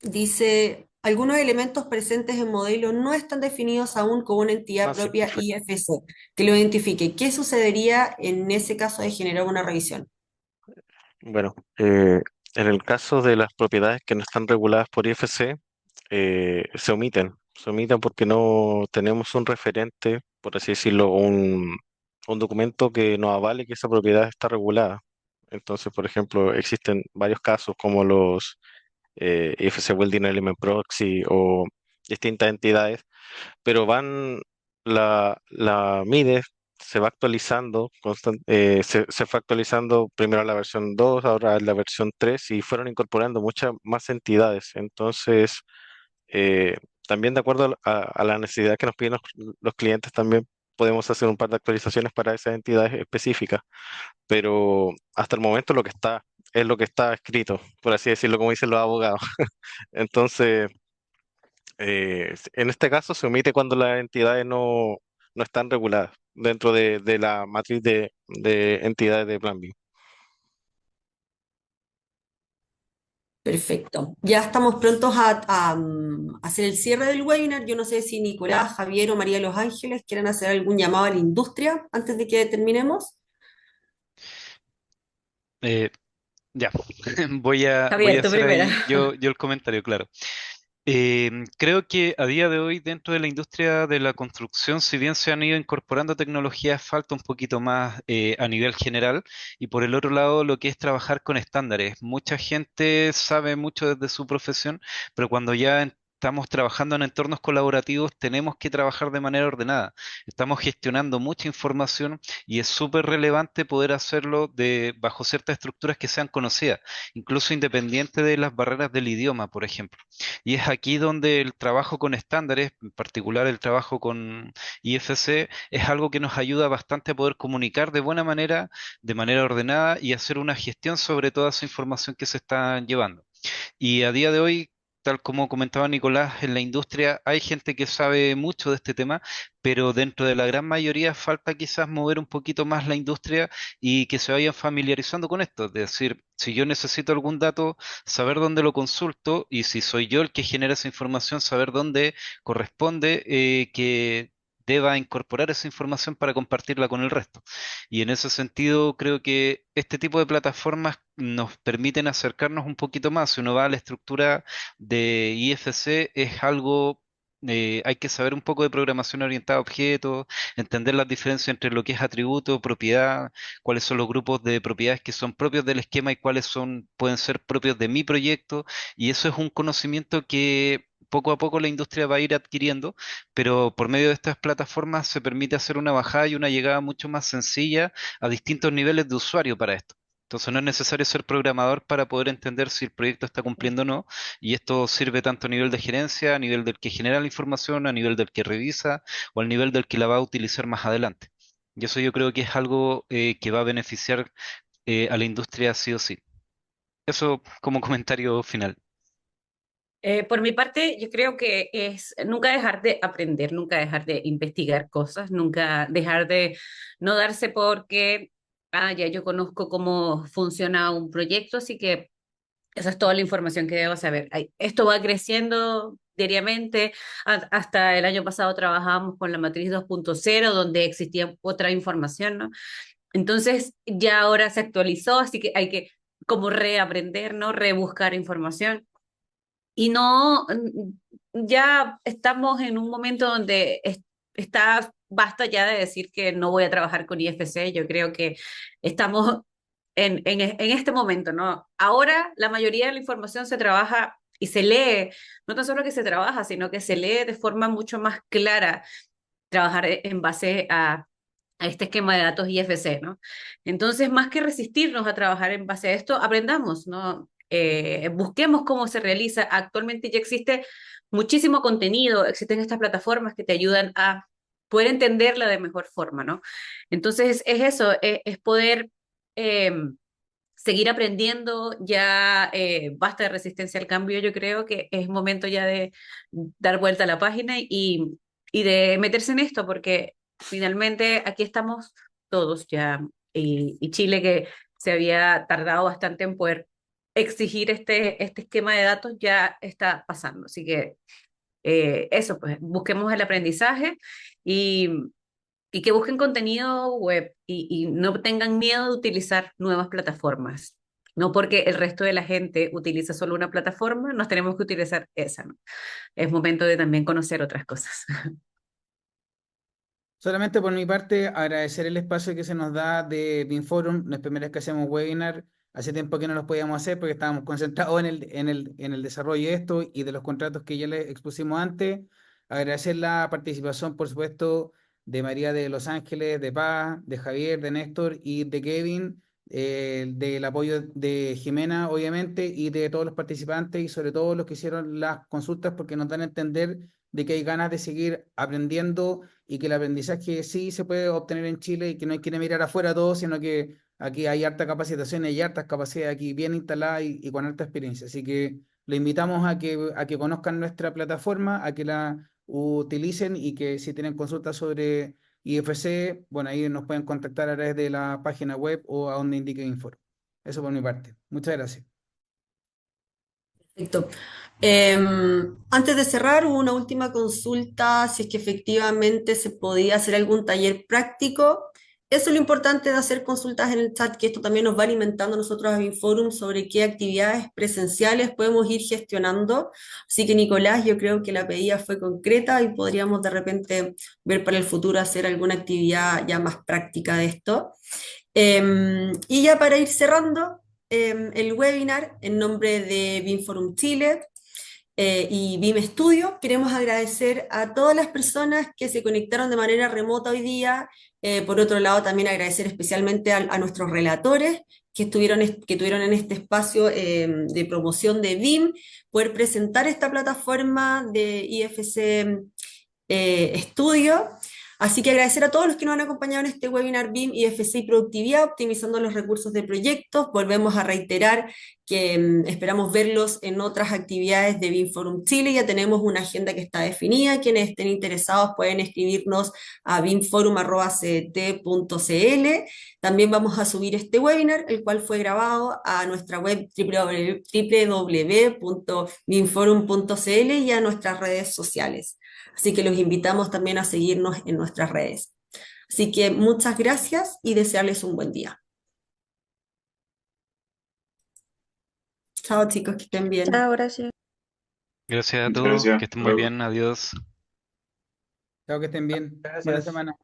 dice, algunos elementos presentes en modelo no están definidos aún como una entidad Ah, sí, propia perfecto. IFC que lo identifique. ¿Qué sucedería en ese caso de generar una revisión? Bueno, en el caso de las propiedades que no están reguladas por IFC, se omiten porque no tenemos un referente, por así decirlo, un documento que nos avale que esa propiedad está regulada. Entonces, por ejemplo, existen varios casos como los IFC Welding Element Proxy o distintas entidades, pero la MIDE se va actualizando, se fue actualizando primero a la versión 2, ahora a la versión 3 y fueron incorporando muchas más entidades. Entonces, eh, también de acuerdo a la necesidad que nos piden los clientes, también podemos hacer un par de actualizaciones para esas entidades específicas, pero hasta el momento lo que está es lo que está escrito, por así decirlo, como dicen los abogados. Entonces, en este caso se omite cuando las entidades no están reguladas dentro de la matriz de entidades de Plan B. Perfecto. Ya estamos prontos a hacer el cierre del webinar. Yo no sé si Nicolás, Javier o María de los Ángeles quieren hacer algún llamado a la industria antes de que terminemos. Eh, ya, voy a Javier, tú hacer primera. ahí yo el comentario, claro. Creo que a día de hoy dentro de la industria de la construcción, si bien se han ido incorporando tecnologías, falta un poquito más a nivel general. Y por el otro lado, lo que es trabajar con estándares. Mucha gente sabe mucho desde su profesión, pero cuando ya estamos trabajando en entornos colaborativos, tenemos que trabajar de manera ordenada. Estamos gestionando mucha información y es súper relevante poder hacerlo bajo ciertas estructuras que sean conocidas, incluso independiente de las barreras del idioma, por ejemplo. Y es aquí donde el trabajo con estándares, en particular el trabajo con IFC, es algo que nos ayuda bastante a poder comunicar de buena manera, de manera ordenada y hacer una gestión sobre toda esa información que se está llevando. Y a día de hoy, tal como comentaba Nicolás, en la industria hay gente que sabe mucho de este tema, pero dentro de la gran mayoría falta quizás mover un poquito más la industria y que se vayan familiarizando con esto. Es decir, si yo necesito algún dato, saber dónde lo consulto y si soy yo el que genera esa información, saber dónde corresponde que deba incorporar esa información para compartirla con el resto. Y en ese sentido, creo que este tipo de plataformas nos permiten acercarnos un poquito más. Si uno va a la estructura de IFC, es algo, hay que saber un poco de programación orientada a objetos, entender las diferencias entre lo que es atributo, propiedad, cuáles son los grupos de propiedades que son propios del esquema y cuáles pueden ser propios de mi proyecto. Y eso es un conocimiento que poco a poco la industria va a ir adquiriendo, pero por medio de estas plataformas se permite hacer una bajada y una llegada mucho más sencilla a distintos niveles de usuario para esto. Entonces no es necesario ser programador para poder entender si el proyecto está cumpliendo o no, y esto sirve tanto a nivel de gerencia, a nivel del que genera la información, a nivel del que revisa o al nivel del que la va a utilizar más adelante. Y eso yo creo que es algo que va a beneficiar a la industria sí o sí. Eso como comentario final. Por mi parte, yo creo que es nunca dejar de aprender, nunca dejar de investigar cosas, nunca dejar de no darse porque ya yo conozco cómo funciona un proyecto, así que esa es toda la información que debo saber. Esto va creciendo diariamente. Hasta el año pasado trabajábamos con la matriz 2.0, donde existía otra información, ¿no? Entonces ya ahora se actualizó, así que hay que como reaprender, ¿no? Rebuscar información. Y no, ya estamos en un momento donde basta ya de decir que no voy a trabajar con IFC. Yo creo que estamos en este momento, ¿no? Ahora la mayoría de la información se trabaja y se lee, no tan solo que se trabaja, sino que se lee de forma mucho más clara, trabajar en base a este esquema de datos IFC, ¿no? Entonces, más que resistirnos a trabajar en base a esto, aprendamos, ¿no? Busquemos cómo se realiza. Actualmente ya existe muchísimo contenido, existen estas plataformas que te ayudan a poder entenderla de mejor forma, ¿no? Entonces, es eso, es poder eh, seguir aprendiendo, ya basta de resistencia al cambio, yo creo que es momento ya de dar vuelta a la página y de meterse en esto, porque finalmente aquí estamos todos ya, y Chile, que se había tardado bastante en poder exigir este esquema de datos, ya está pasando. Así que eso, pues busquemos el aprendizaje y, y que busquen contenido web y no tengan miedo de utilizar nuevas plataformas. No porque el resto de la gente utiliza solo una plataforma, nos tenemos que utilizar esa, ¿no? Es momento de también conocer otras cosas. Solamente por mi parte, agradecer el espacio que se nos da de BeamForum. No es primera vez que hacemos webinar. Hace tiempo que no los podíamos hacer porque estábamos concentrados en el desarrollo de esto y de los contratos que ya les expusimos antes. Agradecer la participación, por supuesto, de María de Los Ángeles, de Paz, de Javier, de Néstor y de Kevin, del apoyo de Jimena, obviamente, y de todos los participantes y sobre todo los que hicieron las consultas porque nos dan a entender de que hay ganas de seguir aprendiendo y que el aprendizaje sí se puede obtener en Chile y que no hay que ir a mirar afuera todo, sino que aquí hay harta capacitación y hay hartas capacidades aquí bien instaladas y con harta experiencia. Así que le invitamos a que conozcan nuestra plataforma, a que la utilicen y que si tienen consultas sobre IFC, bueno, ahí nos pueden contactar a través de la página web o a donde indique Info. Eso por mi parte. Muchas gracias. Perfecto. Antes de cerrar, hubo una última consulta, si es que efectivamente se podía hacer algún taller práctico. Eso es lo importante de hacer consultas en el chat, que esto también nos va alimentando a nosotros a Binforum sobre qué actividades presenciales podemos ir gestionando. Así que Nicolás, yo creo que la pedida fue concreta y podríamos de repente ver para el futuro hacer alguna actividad ya más práctica de esto. Y ya para ir cerrando el webinar, en nombre de BIMForum Chile y BIM Studio, queremos agradecer a todas las personas que se conectaron de manera remota hoy día. Por otro lado, también agradecer especialmente a nuestros relatores que tuvieron en este espacio de promoción de BIM, poder presentar esta plataforma de IFC Studio. Así que agradecer a todos los que nos han acompañado en este webinar BIM, IFC y Productividad, optimizando los recursos de proyectos. Volvemos a reiterar que esperamos verlos en otras actividades de BIM Forum Chile. Ya tenemos una agenda que está definida. Quienes estén interesados pueden escribirnos a bimforum.cet.cl. También vamos a subir este webinar, el cual fue grabado a nuestra web www.bimforum.cl y a nuestras redes sociales. Así que los invitamos también a seguirnos en nuestras redes. Así que muchas gracias y desearles un buen día. Chao chicos, que estén bien. Chao, gracias. Gracias a Muchas todos, gracias. que estén Hasta muy luego. bien, adiós. Chao, que estén bien. Buena Gracias. semana.